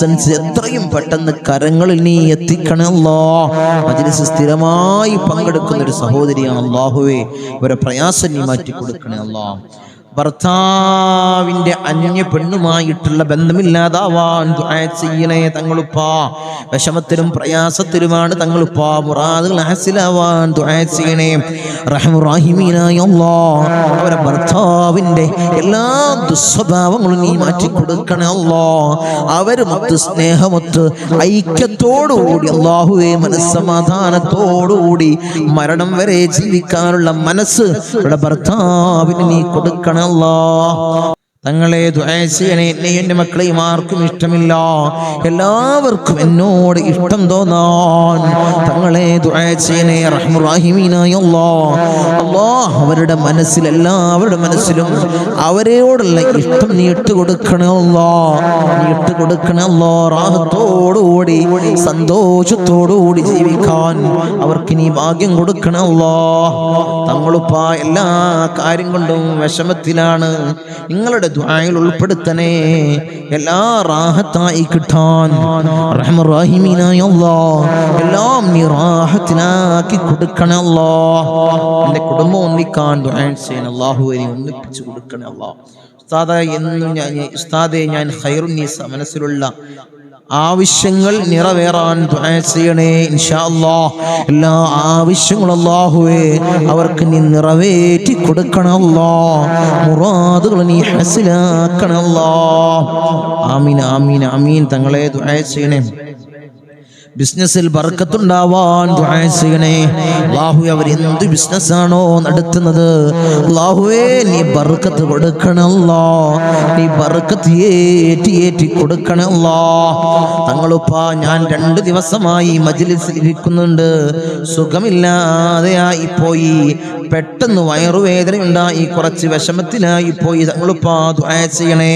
ലൈസൻസ് എത്രയും പെട്ടെന്ന് കരങ്ങളിൽ നീ എത്തിക്കണേ അല്ലാഹ്. മജ്‌ലിസ് സ്ഥിരമായി പങ്കെടുക്കുന്ന ഒരു സഹോദരിയാണ്. അല്ലാഹുവേ ഇവരെ പ്രയാസം നീ മാറ്റി കൊടുക്കണേ അല്ലാഹ്. ഭർത്താവിന്റെ അന്യ പെണ്ണുമായിട്ടുള്ള ബന്ധമില്ലാതാവാൻ ദുആ ചെയ്യണേ തങ്ങളുപ്പാ. വിഷമത്തിലും പ്രയാസത്തിലുമാണ് തങ്ങളുപ്പാ. മുറാദുകൾ ഹാസിലാവാൻ ദുആ ചെയ്യണേ റഹ്മാനീനായ അല്ലാഹ്. അവരെ ഭർത്താവിന്റെ എല്ലാ ദുസ്വഭാവങ്ങളും നീ മാറ്റി കൊടുക്കണേ അല്ലാഹ്. അവരുമൊത്ത് സ്നേഹമൊത്ത് ഐക്യത്തോടുകൂടി അല്ലാഹുവേ മനസ്സമാധാനത്തോടുകൂടി മരണം വരെ ജീവിക്കാനുള്ള മനസ്സ് അവരുടെ ഭർത്താവിന് നീ കൊടുക്കണം അല്ലാഹ്. തങ്ങളെ ദുആ ചെയ്യണേ. എന്നെ എൻ്റെ മക്കളെയും ആർക്കും ഇഷ്ടമില്ല, എല്ലാവർക്കും എന്നോട് ഇഷ്ടം തോന്നാൻ തങ്ങളെ ദുആ ചെയ്യണേ റഹ്മാനീനായ അല്ലാഹ്. അവരുടെ മനസ്സിൽ, എല്ലാവരുടെ മനസ്സിലും അവരോടുള്ള ഇഷ്ടം നീ ഇട്ട് കൊടുക്കണേ അല്ലാഹ്. നീ ഇട്ട് കൊടുക്കണേ അല്ലാഹ്. റാഹത്തോടുകൂടി സന്തോഷത്തോടുകൂടി ജീവിക്കാൻ അവർക്ക് നീ ഭാഗ്യം കൊടുക്കണേ അല്ലാഹ്. തങ്ങളുപ്പാ എല്ലാ കാര്യം കൊണ്ടും വിഷമത്തിലാണ്. നിങ്ങളുടെ ദുആയിൽ ഉൾപ്പെടുത്തണേ, എല്ലാ റാഹത്തായി കിട്ടാൻ റഹ്മാനീനായ അല്ലാഹ്. എല്ലാം നീ റാഹത്തിനാക്കി കൊടുക്കണേ അല്ലാഹ്. എൻ്റെ കുടുംബം ഒന്നിക്കാൻ ദുആ ചെയ്യണം അല്ലാഹുവേ. നീ ഒന്നിപ്പിച്ചു കൊടുക്കണേ അല്ലാഹ്. ഉസ്താദേ ഞാൻ ഖൈറുന്നീസ മനസ്സിലുള്ള ആവശ്യങ്ങൾ നിറവേറാൻ ദുആ ചെയ്യണേ ഇൻഷാ അല്ലാഹ്. എല്ലാ ആവശ്യങ്ങളും അല്ലാഹുവേ അവർക്ക് നീ നിറവേറ്റി കൊടുക്കണം അല്ലാഹ്. മുറാദുകൾ നീ ഹസിലാക്കണം അല്ലാഹ്. ആമീൻ ആമീൻ ആമീൻ. തങ്ങളെ ദുആ ചെയ്യണേ. ബിസിനസ്സിൽ ബർക്കത്തുണ്ടാവാൻ ദുആ ചെയ്യണേ അല്ലാഹുവേ. അവർ എന്ത് ബിസിനസ്സാണോ നടത്തുന്നത് അല്ലാഹുവേ നീ ബർക്കത്ത് കൊടുക്കണം അല്ലാഹ്. നീ ബർക്കത്ത് ഏറ്റി കൊടുക്കണം അല്ലാഹ്. തങ്ങളുപ്പാ ഞാൻ 2 ദിവസമായി മജ്‌ലിസിൽ ഇരിക്കുന്നുണ്ട്, സുഖമില്ലാതെയായി പോയി, പെട്ടെന്ന് വയറുവേദനയുണ്ടായി, കുറച്ച് വിഷമത്തിലായി പോയി. തങ്ങളുപ്പാ ദുആ ചെയ്യണേ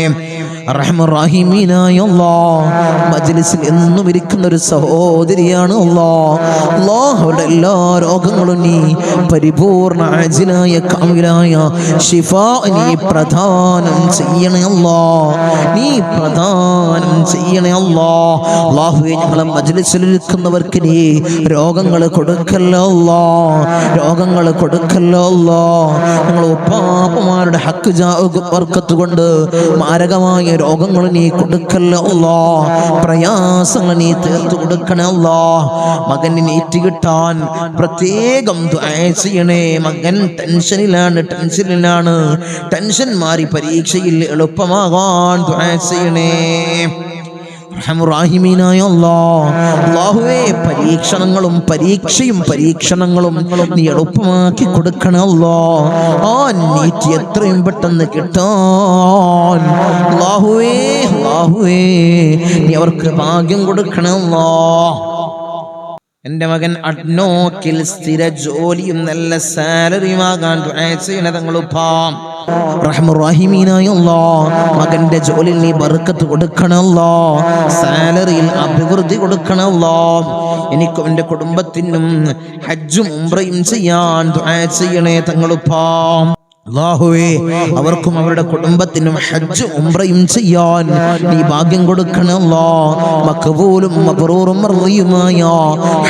റഹ്മാനീനായ അല്ലാഹ്. മജ്‌ലിസിൽ എന്നും ഇരിക്കുന്ന ഒരു സഹോദരിയാണ് അല്ലാഹ്. അവരുടെ എല്ലാ രോഗങ്ങളും നീ പരിപൂർണ ആജിലായ കാമിലായ ശിഫാ നീ പ്രദാനം ചെയ്യണേ അല്ലാഹ്. നീ പ്രദാനം ചെയ്യണേ അല്ലാഹ്. അല്ലാഹുവേ ഞങ്ങളെ മജ്‌ലിസിൽ ഇരിക്കുന്നവർക്ക് നീ രോഗങ്ങൾ കൊടുക്കല്ലോ അല്ലാഹ്. രോഗങ്ങൾ കൊടുക്കല്ലോ അല്ലാഹ്. ഞങ്ങൾ ഉപ്പാപ്പമാരുടെ ഹക്ക് ബർക്കത്ത് കൊണ്ട് മാരകമായ രോഗങ്ങൾ നീ കൊടുക്കല്ലോ അല്ലാഹ്. പ്രയാസങ്ങൾ നീ തീർത്തു കൊടുക്കണേ അല്ലാഹ്. മകന് നീറ്റ് കിട്ടാൻ പ്രത്യേകം ദുആ ചെയ്യണേ. മകൻ ടെൻഷനിലാണ്. ടെൻഷൻ മാറി പരീക്ഷയിൽ എളുപ്പമാകാൻ ദുആ ചെയ്യണേ റഹ്മാനീനായ അല്ലാഹുവേ. പരീക്ഷണങ്ങളും നീ എളുപ്പമാക്കി കൊടുക്കണം അല്ലാഹ്. ആ നീറ്റ് എത്രയും പെട്ടെന്ന് കിട്ടാൻ അല്ലാഹുവേ നീ അവർക്ക് ഭാഗ്യം കൊടുക്കണം അല്ലാഹ്. എൻ്റെ മകൻ അഡ്നോക്കിൽ സ്ഥിര ജോലിയും നല്ല സാലറിയും ആകാൻ ദുആ ചെയ്യണേ തങ്ങളുപ്പാ. റഹ്മാനീനായ അല്ലാഹ് മകന്റെ ജോലിയിൽ നീ ബർക്കത്ത് കൊടുക്കണം അല്ലാഹ്. സാലറിയിൽ അഭിവൃദ്ധി കൊടുക്കണം അല്ലാഹ്. എനിക്കും എൻ്റെ കുടുംബത്തിനും ഹജ്ജും ഉംറയും ചെയ്യാൻ ദുആ ചെയ്യണേ തങ്ങളുപ്പാ. അല്ലാഹുവേ അവർക്കും അവരുടെ കുടുംബത്തിനും ഹജ്ജ് ഉംറയും ചെയ്യാൻ നീ ഭാഗ്യം കൊടുക്കണം അല്ലാഹ്. മഖ്ബൂലും മബ്റൂറും മർദിയുമായ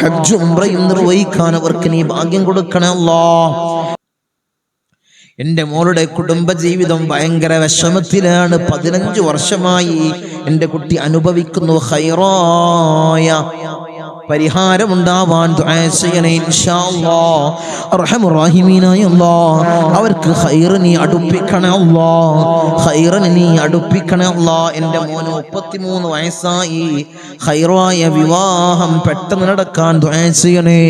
ഹജ്ജ് ഉംറയും നിർവഹിക്കാൻ അവർക്ക് നീ ഭാഗ്യം കൊടുക്കണം അല്ലാഹ്. എൻ്റെ മോളുടെ കുടുംബജീവിതം ഭയങ്കര വിഷമത്തിലാണ്. 15 വർഷമായി എൻ്റെ കുട്ടി അനുഭവിക്കുന്നു. ഖൈറായ പരിഹാരമുണ്ടാവാൻ ദുആ ചെയ്യണേ ഇൻഷാ അല്ലാഹ്. റഹ്മാനീനായ അല്ലാഹ് അവർക്ക് ഖൈറ് നീ അടുപ്പിക്കണേ അല്ലാഹ്. ഖൈറിനെ നീ അടുപ്പിക്കണേ അല്ലാഹ്. എൻ്റെ മോന് 33 വയസ്സായി. ഖൈറായ വിവാഹം പെട്ടെന്ന് നടക്കാൻ ദുആ ചെയ്യണേ.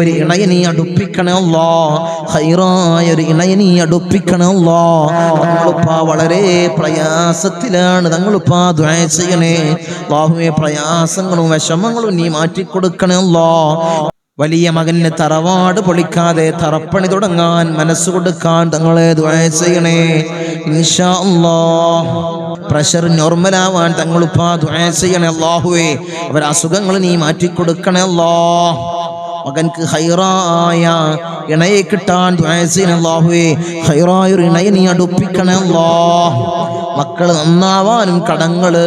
ഒരു ഇണയെ നീ അടുപ്പിക്കണേ അല്ലാഹ്. ഖൈറായ ഒരു ഇണയെ നീ അടുപ്പിക്കണേ അല്ലാഹ്. തങ്ങളുപ്പാ വളരെ പ്രയാസത്തിലാണ്. തങ്ങളുപ്പാ ദുആ ചെയ്യണേ അല്ലാഹുവേ. പ്രയാസങ്ങളും വിഷമങ്ങളും നീ മാറ്റി കൊടുക്കണേ അല്ലാഹ്. വലിയ മകന് തറവാട് പൊളിക്കാതെ തറപ്പണി തുടങ്ങാൻ മനസ്സ് കൊടുക്കാൻ തങ്ങളെ ദുആ ചെയ്യണേ ഇൻഷാ അല്ലാഹ്. പ്രഷർ നോർമലാവാൻ തങ്ങളുപ്പാ ദുആ ചെയ്യണേ അല്ലാഹുവേ. അവരുടെ അസുഖങ്ങൾ നീ മാറ്റി കൊടുക്കണേ അല്ലാഹ്. മകൻക്ക് ഹൈറായ ഇണയെ കിട്ടാൻ ദുആ ചെയ്യണം അല്ലാഹുവേ. ഹൈറായ ഒരു ഇണയെ നീ അടുപ്പിക്കണേ അല്ലാഹ്. മക്കൾ നന്നാവാനും കടങ്ങള്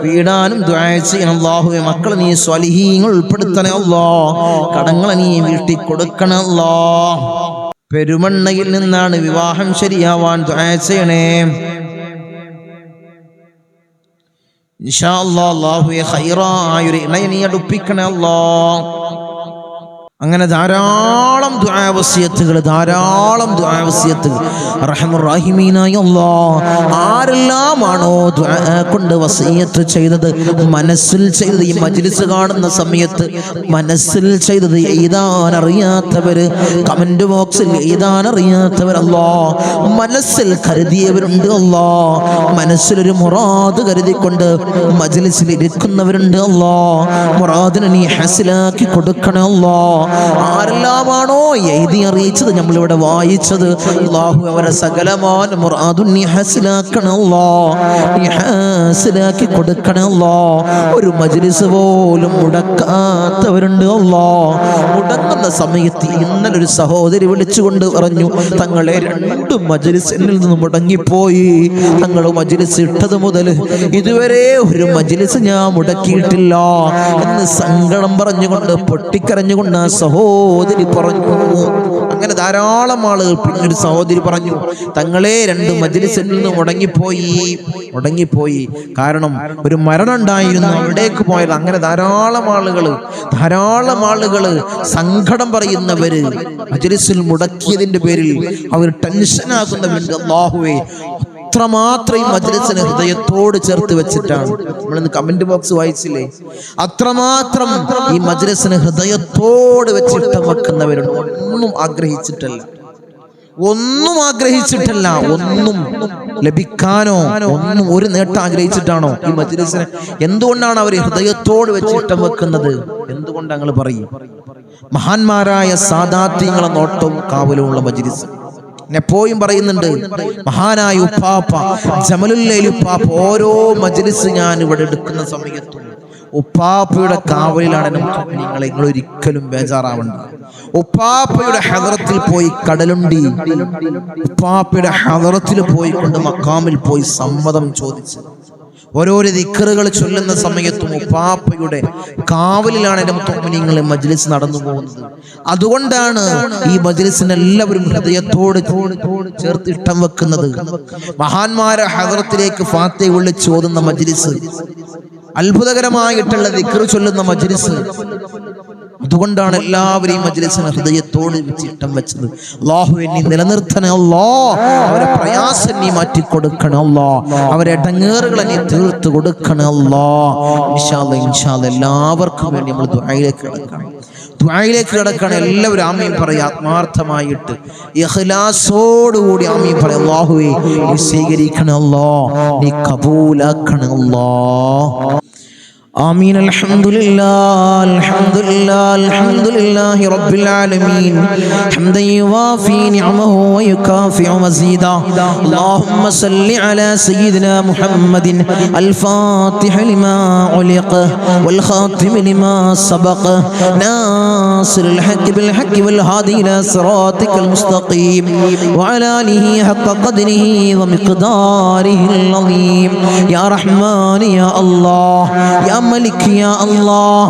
വീടാനും ദുആ ചെയ്യണം അല്ലാഹുവേ. മക്കൾ നീ സ്വാലിഹീങ്ങൾ ഉൾപ്പെടുത്തണേ അല്ലാഹ്. കടങ്ങളെ നീ വീട്ടി കൊടുക്കണേ അല്ലാഹ്. പെരുമണ്ണയിൽ നിന്നാണ് വിവാഹം ശരിയാവാൻ ദുആ ചെയ്യണേ ഇൻഷാ അല്ലാഹ്. അല്ലാഹുവേ ഖൈറായ ഒരു ഇണയെ നീ അടുപ്പിക്കണേ അല്ലാഹ്. അങ്ങനെ ധാരാളം ദുആ വസിയത്തുകൾ, ധാരാളം ദുആ വസിയത്തുകൾ. റഹ്മാൻ റഹീമീനായ അല്ലാഹ്, ആരെല്ലാമാണോ ദുആ കൊണ്ട് വസിയത്ത് ചെയ്തത്, മനസ്സിൽ ചെയ്തത്, ഈ മജ്ലിസ് കാണുന്ന സമയത്ത് മനസ്സിൽ ചെയ്തത് എഴുതാൻ അറിയാത്തവര്, കമന്റ് ബോക്സിൽ എഴുതാൻ അറിയാത്തവർ അല്ലാഹ്, മനസ്സിൽ കരുതിയവരുണ്ട് അല്ലാഹ്, മനസ്സിലൊരു മുറാദ് കരുതിക്കൊണ്ട് മജ്ലിസിൽ ഇരിക്കുന്നവരുണ്ട് അല്ലാഹ്. മുറാദിനെ നീ ഹസിലാക്കി കൊടുക്കണേ അല്ലാഹ്. ആരെല്ലാമാണോ എഴുതി അറിയിച്ചത്, നമ്മളിവിടെ വായിച്ചത്, അല്ലാഹു അവരെ സകലമായ മുറാദുൻ നീ ഹസിലാക്കണേ അല്ലാഹ്, നീ ഹസിലാക്കി കൊടുക്കണേ അല്ലാഹ്. ഒരു മജ്ലിസ് പോലും മുടക്കാത്തവരുണ്ട് അല്ലാഹ്. മുടങ്ങുന്ന സമയത്ത് ഇന്നലെ ഒരു സഹോദരി വിളിച്ചുകൊണ്ട് പറഞ്ഞു, തങ്ങളെ 2 മജ്ലിസ് എന്നിൽ നിന്ന് മുടങ്ങിപ്പോയി. തങ്ങൾ മജ്ലിസ് ഇട്ടത് മുതൽ ഇതുവരെ ഒരു മജ്ലിസ് ഞാൻ മുടക്കിയിട്ടില്ല എന്ന് സങ്കടം പറഞ്ഞുകൊണ്ട് പൊട്ടിക്കരഞ്ഞുകൊണ്ട് ആ സഹോദരി പറഞ്ഞു. അങ്ങനെ ധാരാളം ആളുകൾ. പിന്നൊരു സഹോദരി പറഞ്ഞു, തങ്ങളെ 2 മജ്ലിസിൽ നിന്ന് മുടങ്ങിപ്പോയി. കാരണം ഒരു മരണം ഉണ്ടായിരുന്നു, അവിടേക്ക് പോയത്. അങ്ങനെ ധാരാളം ആളുകൾ സങ്കടം പറയുന്നവര്, മജ്ലിസിൽ മുടക്കിയതിന്റെ പേരിൽ അവർ ടെൻഷനാകുന്നവരുണ്ട്. അല്ലാഹുവേ, അത്രമാത്രം ഈ മജ്ലിസിനെ ഹൃദയത്തോട് ചേർത്ത് വെച്ചിട്ടാണ്. നമ്മളിന്ന് കമന്റ് ബോക്സ് വായിച്ചില്ലേ, അത്രമാത്രം ഈ മജ്ലിസിനെ ഹൃദയത്തോട് വെച്ചിട്ട് വെക്കുന്നവരുണ്ട്. ഒന്നും ആഗ്രഹിച്ചിട്ടല്ല, ഒന്നും ലഭിക്കാനോ ഒന്നും ഒരു നേട്ടം ആഗ്രഹിച്ചിട്ടാണോ ഈ മജ്ലിസിനെ? എന്തുകൊണ്ടാണ് അവർ ഹൃദയത്തോട് വെച്ചിട്ട് വെക്കുന്നത്? എന്തുകൊണ്ട് ഞങ്ങൾ പറയും? മഹാന്മാരായ സാദാത്യങ്ങളെ നോട്ടവും കാവലുമുള്ള മജ്ലിസ്. എപ്പോഴും പറയുന്നുണ്ട്, മഹാനായ ഉപ്പാപ്പ ജമലുല്ലൈൽ ഉപ്പാപ്പ ഓരോ മജ്ലിസ് ഞാൻ ഇവിടെ എടുക്കുന്ന സമയത്തും ഉപ്പാപ്പയുടെ കാവലിലാണ്. നിങ്ങൾ ഒരിക്കലും ബേജാറാവണ്ട. ഉപ്പാപ്പയുടെ ഹദറത്തിൽ പോയി കടലുണ്ടി, ഉപ്പാപ്പയുടെ ഹദറത്തിൽ പോയി കൊണ്ട് മക്കാമിൽ പോയി സമ്മതം ചോദിച്ച് ഓരോരോ ദിക്റുകൾ ചൊല്ലുന്ന സമയത്തും ഉപ്പാപ്പയുടെ കാവലിലാണ് എൻ്റെ മുഅ്മിനീങ്ങളെ മജ്ലിസ് നടന്നു പോകുന്നത്. അതുകൊണ്ടാണ് ഈ മജ്ലിസിനെ എല്ലാവരും ഹൃദയത്തോട് ചേർത്ത് ഇഷ്ടം വെക്കുന്നത്. മഹാന്മാരെ ഹദറത്തിലേക്ക് ഫാത്തിഹ വിളിച്ച് ഓതുന്ന മജ്ലിസ്, അത്ഭുതകരമായിട്ടുള്ള ദിക്ർ ചൊല്ലുന്ന മജ്ലിസ്. അതുകൊണ്ടാണ് എല്ലാവരും ഈ മജ്ലിസിനെ ഹൃദയത്തോട് ഇഷ്ടം വെച്ചത്. അല്ലാഹുവേ, നീ നിലനിർത്തണേ അല്ലാഹ്. അവരെ പ്രയാസം നീ മാറ്റിക്കൊടുക്കണേ അല്ലാഹ്. അവരെ ഇടങ്ങേറുകളെ നീ തീർത്ത് കൊടുക്കണേ അല്ലാഹ്. ഇൻഷാ അല്ലാഹ് എല്ലാവർക്കും വേണ്ടി നമ്മൾ ദുആയിലേക്ക് കിടക്കണം. എല്ലാവരും ആമീൻ പറയാം, ആത്മാർത്ഥമായിട്ട് ഇഖ്ലാസോടുകൂടി ആമീൻ പറയാം. അല്ലാഹുവേ, നീ സ്വീകരിക്കണേ അല്ലാഹ്, നീ കബൂലാക്കണേ അല്ലാഹ്. آمين. الحمد لله رب العالمين حمدا يوافي نعمه ويكافئ مزيدا. اللهم صل على سيدنا محمد الفاتح لما علق والخاتم لما سبق ناصر الحق بالحق والهادي إلى صراطك المستقيم وعلى آله حق قدره ومقداره العظيم. يا رحمن يا الله، يا ملك يا الله،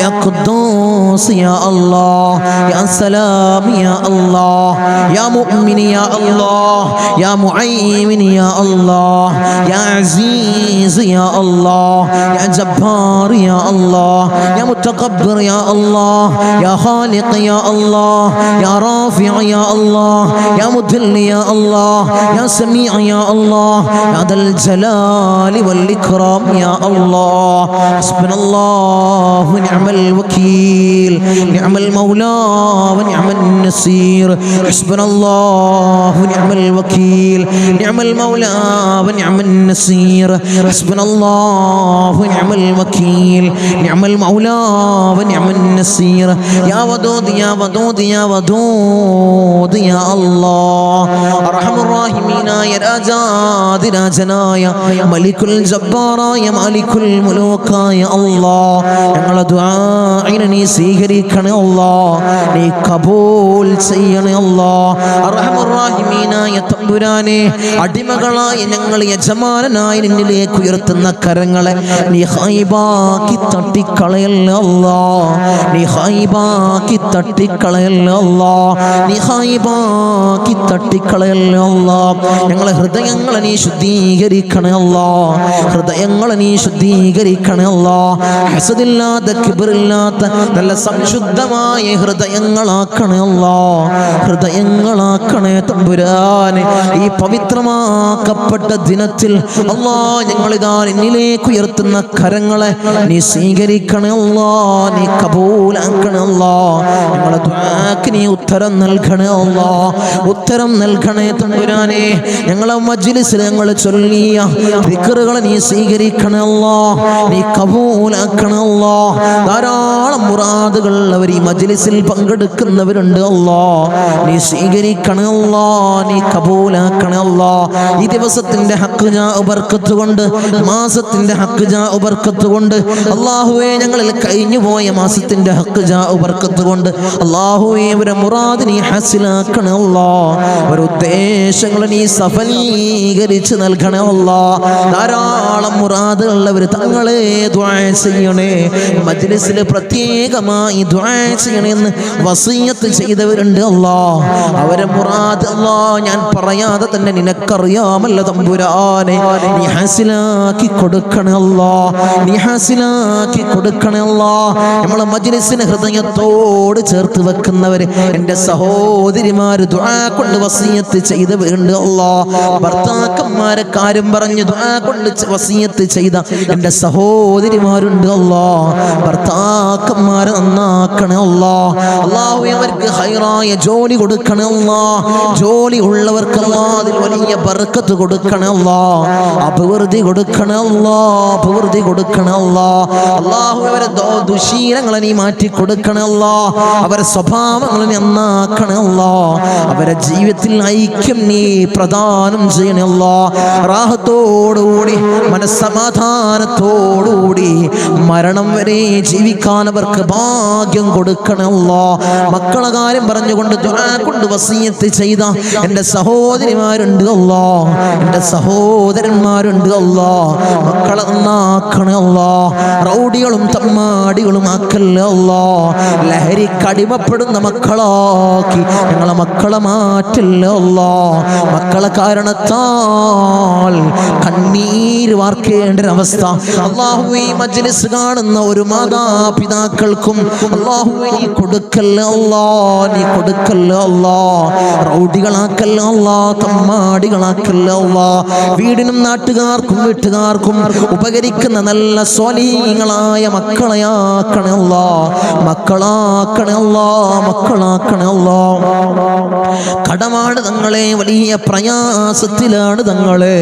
يا قدوس يا الله، يا سلام يا الله، يا مؤمن يا الله، يا معين يا الله، يا عزيز يا الله، يا جبار يا الله، يا متكبر يا الله، يا خالق يا الله، يا رافع يا الله، يا مذل يا الله، يا سميع يا الله، يا ذا الجلال والإكرام يا الله. حسبنا الله ونعم الوكيل، نعم المولى ونعم النصير. حسبنا الله ونعم الوكيل، نعم المولى ونعم النصير. حسبنا الله ونعم الوكيل، نعم المولى ونعم النصير. يا ودود يا ودود يا ودود يا الله. أرحم الراحمين يا راجا راجنايا ملك الجبار يا مالك الملوك റഹ്മാനായ അല്ലാഹ് ഞങ്ങളെ ദുആഇനെ നീ സ്വീകരിക്കണേ അല്ലാഹ്, നീ കബൂൽ ചെയ്യണേ അല്ലാഹ്. അർഹമർ റഹീമീനായ തമ്പുരാനെ, അടിമകളായ ഞങ്ങൾ യജമാനനായി നിന്നിലേക്ക് ഉയർത്തുന്ന കരങ്ങളെ നീ ഹൈബാക്കി തട്ടിക്കളയല്ല അല്ലാഹ്, നീ ഹൈബാക്കി തട്ടിക്കളയല്ല അല്ലാഹ്, നീ ഹൈബാക്കി തട്ടിക്കളയല്ല അല്ലാഹ്. ഞങ്ങളെ ഹൃദയങ്ങളെ നീ ശുദ്ധീകരിക്കണേ അല്ലാഹ്, ഹൃദയങ്ങളെ നീ ശുദ്ധീകരിക്കണേ അല്ലാഹ്. ഹസദില്ലാത്ത കിബ്റില്ലാത്ത നല്ല സംശുദ്ധമായ ഹൃദയങ്ങളാക്കണേ അല്ലാഹ്, ഹൃദയങ്ങളാക്കണേ തമ്പുരാനെ. ഈ പവിത്രമാക്കപ്പെട്ട ദിനത്തിൽ അല്ലാഹ് ഞങ്ങളിതാ നിന്നിലേക്ക് ഉയർത്തുന്ന കരങ്ങളെ നീ സ്വീകരിക്കണേ അല്ലാഹ്, നീ കബൂലാക്കണേ അല്ലാഹ്. ഞങ്ങളുടെ ദുആക്ക് നീ ഉത്തരം നൽകണേ അല്ലാഹ്, ഉത്തരം നൽകണേ തമ്പുരാനെ. ഞങ്ങളെ മജ്ലിസിൽ ഞങ്ങൾ ചൊല്ലിയ ദിക്റുകളെ നീ സ്വീകരിക്കണേ അല്ലാഹ്, നീ കബൂലാക്കണേ അല്ലാഹ്. ധാരാളം മുറാദുകൾ അവർ ഈ മജ്ലിസിൽ പങ്കെടുക്കുന്നവരുണ്ട് അല്ലാഹ്, നീ സ്വീകരിക്കണേ അല്ലാഹ്, നീ കബൂലാക്കണേ അല്ലാഹ്. ഈ ദിവസത്തിന്റെ ഹക്ക് ജാ ബർക്കത്ത് കൊണ്ട്, മാസത്തിന്റെ ഹക്ക് ജാ ബർക്കത്ത് കൊണ്ട് അല്ലാഹുവേ, ഞങ്ങളിൽ കഴിഞ്ഞു പോയ മാസത്തിന്റെ ഹക്ക് ജാ ബർക്കത്ത് കൊണ്ട് അല്ലാഹുവേ അവരെ മുറാദ് നീ ഹസിലാക്കണേ അല്ലാഹ്, അവരുടെ ഉദ്ദേശങ്ങളെ നീ സഫലീകരിച്ച് നൽകണേ അല്ലാഹ്. ധാരാളം മുറാദുള്ളവർ തങ്ങളെ ദുആ ചെയ്യണേ, മജ്ലിസിൽ പ്രത്യേകമായി ദുആ ചെയ്യണേ എന്ന് വസിയത്ത് ചെയ്തവരുണ്ട് അല്ലാഹ്. അവരെ മുറാദ് അല്ലാഹ് ഞാൻ പറയാതെ തന്നെ നിനക്കറിയാമല്ലോ തമ്പുരാനെ, നീ ഹസിലാക്കി കൊടുക്കണേ അല്ലാഹ്, നീ ഹസിലാക്കി കൊടുക്കണേ അല്ലാഹ്. നമ്മളെ മജ്ലിസിനെ ഹൃദയത്തോട് ചേർത്ത് വെക്കുന്നവര് എൻ്റെ സഹോദരിമാര് ദുആ കൊണ്ട് വസിയത്ത് ചെയ്തവരുണ്ട് അല്ലാഹ്. ഭർത്താക്കന്മാരെ കാര്യം പറഞ്ഞ് ദുആ കൊണ്ട് വസിയത്ത് ചെയ്ത എൻ്റെ സഹോദരിമാരുണ്ട് അല്ലാഹ്. ഭർത്താക്കന്മാരെ നന്നാക്കണേ അല്ലാഹ്. അല്ലാഹു അവർക്ക് ഹൈറായ ജോലി കൊടുക്കണേ അല്ലാഹ്. ജോലി ഉള്ളവർക്ക് അല്ലാഹ് അതിൽ വലിയ ബർക്കത്ത് കൊടുക്കണേ അല്ലാഹ്, അഭിവൃദ്ധി കൊടുക്കണേ അല്ലാഹ്, അഭിവൃദ്ധി കൊടുക്കണേ അല്ലാഹ്. അല്ലാഹു അവരെ ദുശീലങ്ങളെ നീ മാറ്റി കൊടുക്കണേ അല്ലാഹ്, അവരെ സ്വഭാവങ്ങളെ നീ നന്നാക്കണേ അല്ലാഹ്, അവരെ ജീവിതത്തിൽ ഐക്യം നീ പ്രദാനം ചെയ്യണേ അല്ലാഹ്. റാഹത്തോടുകൂടി മനസ്സമാധാനത്തോടുകൂടി മരണം വരെ ജീവിക്കാൻ അവർക്ക് ഭാഗ്യം കൊടുക്കണേ അല്ലാഹ്. മക്കളെ കാര്യം പറഞ്ഞുകൊണ്ട് ദുആ കൊണ്ട് വസിയത്ത് ചെയ്ത എൻ്റെ സഹോദരിമാരുണ്ട് അല്ലാഹ്, എൻ്റെ സഹോദരന്മാരുണ്ട് അല്ലാഹ്. മക്കളെ നന്നാക്കണേ അല്ലാഹ്, റൗഡികളും തമ്മാടികളും ആക്കല്ലേ അല്ലാഹ്. ലഹരിക്കടിമപ്പെടുന്ന മക്കളാക്കി ഞങ്ങളെ മക്കളെ മാറ്റല്ലേ അല്ലാഹ്. മക്കളെ കാരണത്താൽ കണ്ണീര് വാർക്കേണ്ട ഒരവസ്ഥ അല്ലാഹുവേ ഈ മജ്ലിസ് കാണുന്ന ഒരു മാതാപിതാക്കൾക്കും അല്ലാഹുവേ നീ കൊടുക്കല്ലേ അല്ലാഹ്, നീ കൊടുക്കല്ലേ അല്ലാഹ്. റൗഡികളാക്കല്ലേ അല്ലാഹ്, തമ്മാടികളാക്കല്ലേ അല്ലാഹ്. വീടിനും നാട്ടുകാർക്കും വീട്ടുകാർക്കും ഉപകരിക്കുന്ന നല്ല സ്വാലിഹീങ്ങളായ മക്കളെയാക്കണേ അല്ലാഹ്, മക്കളാക്കണേ അല്ലാഹ്, മക്കളാക്കണേ അല്ലാഹ്. കടമാണ് തങ്ങളെ, വലിയ പ്രയാസത്തിലാണ് തങ്ങളെ,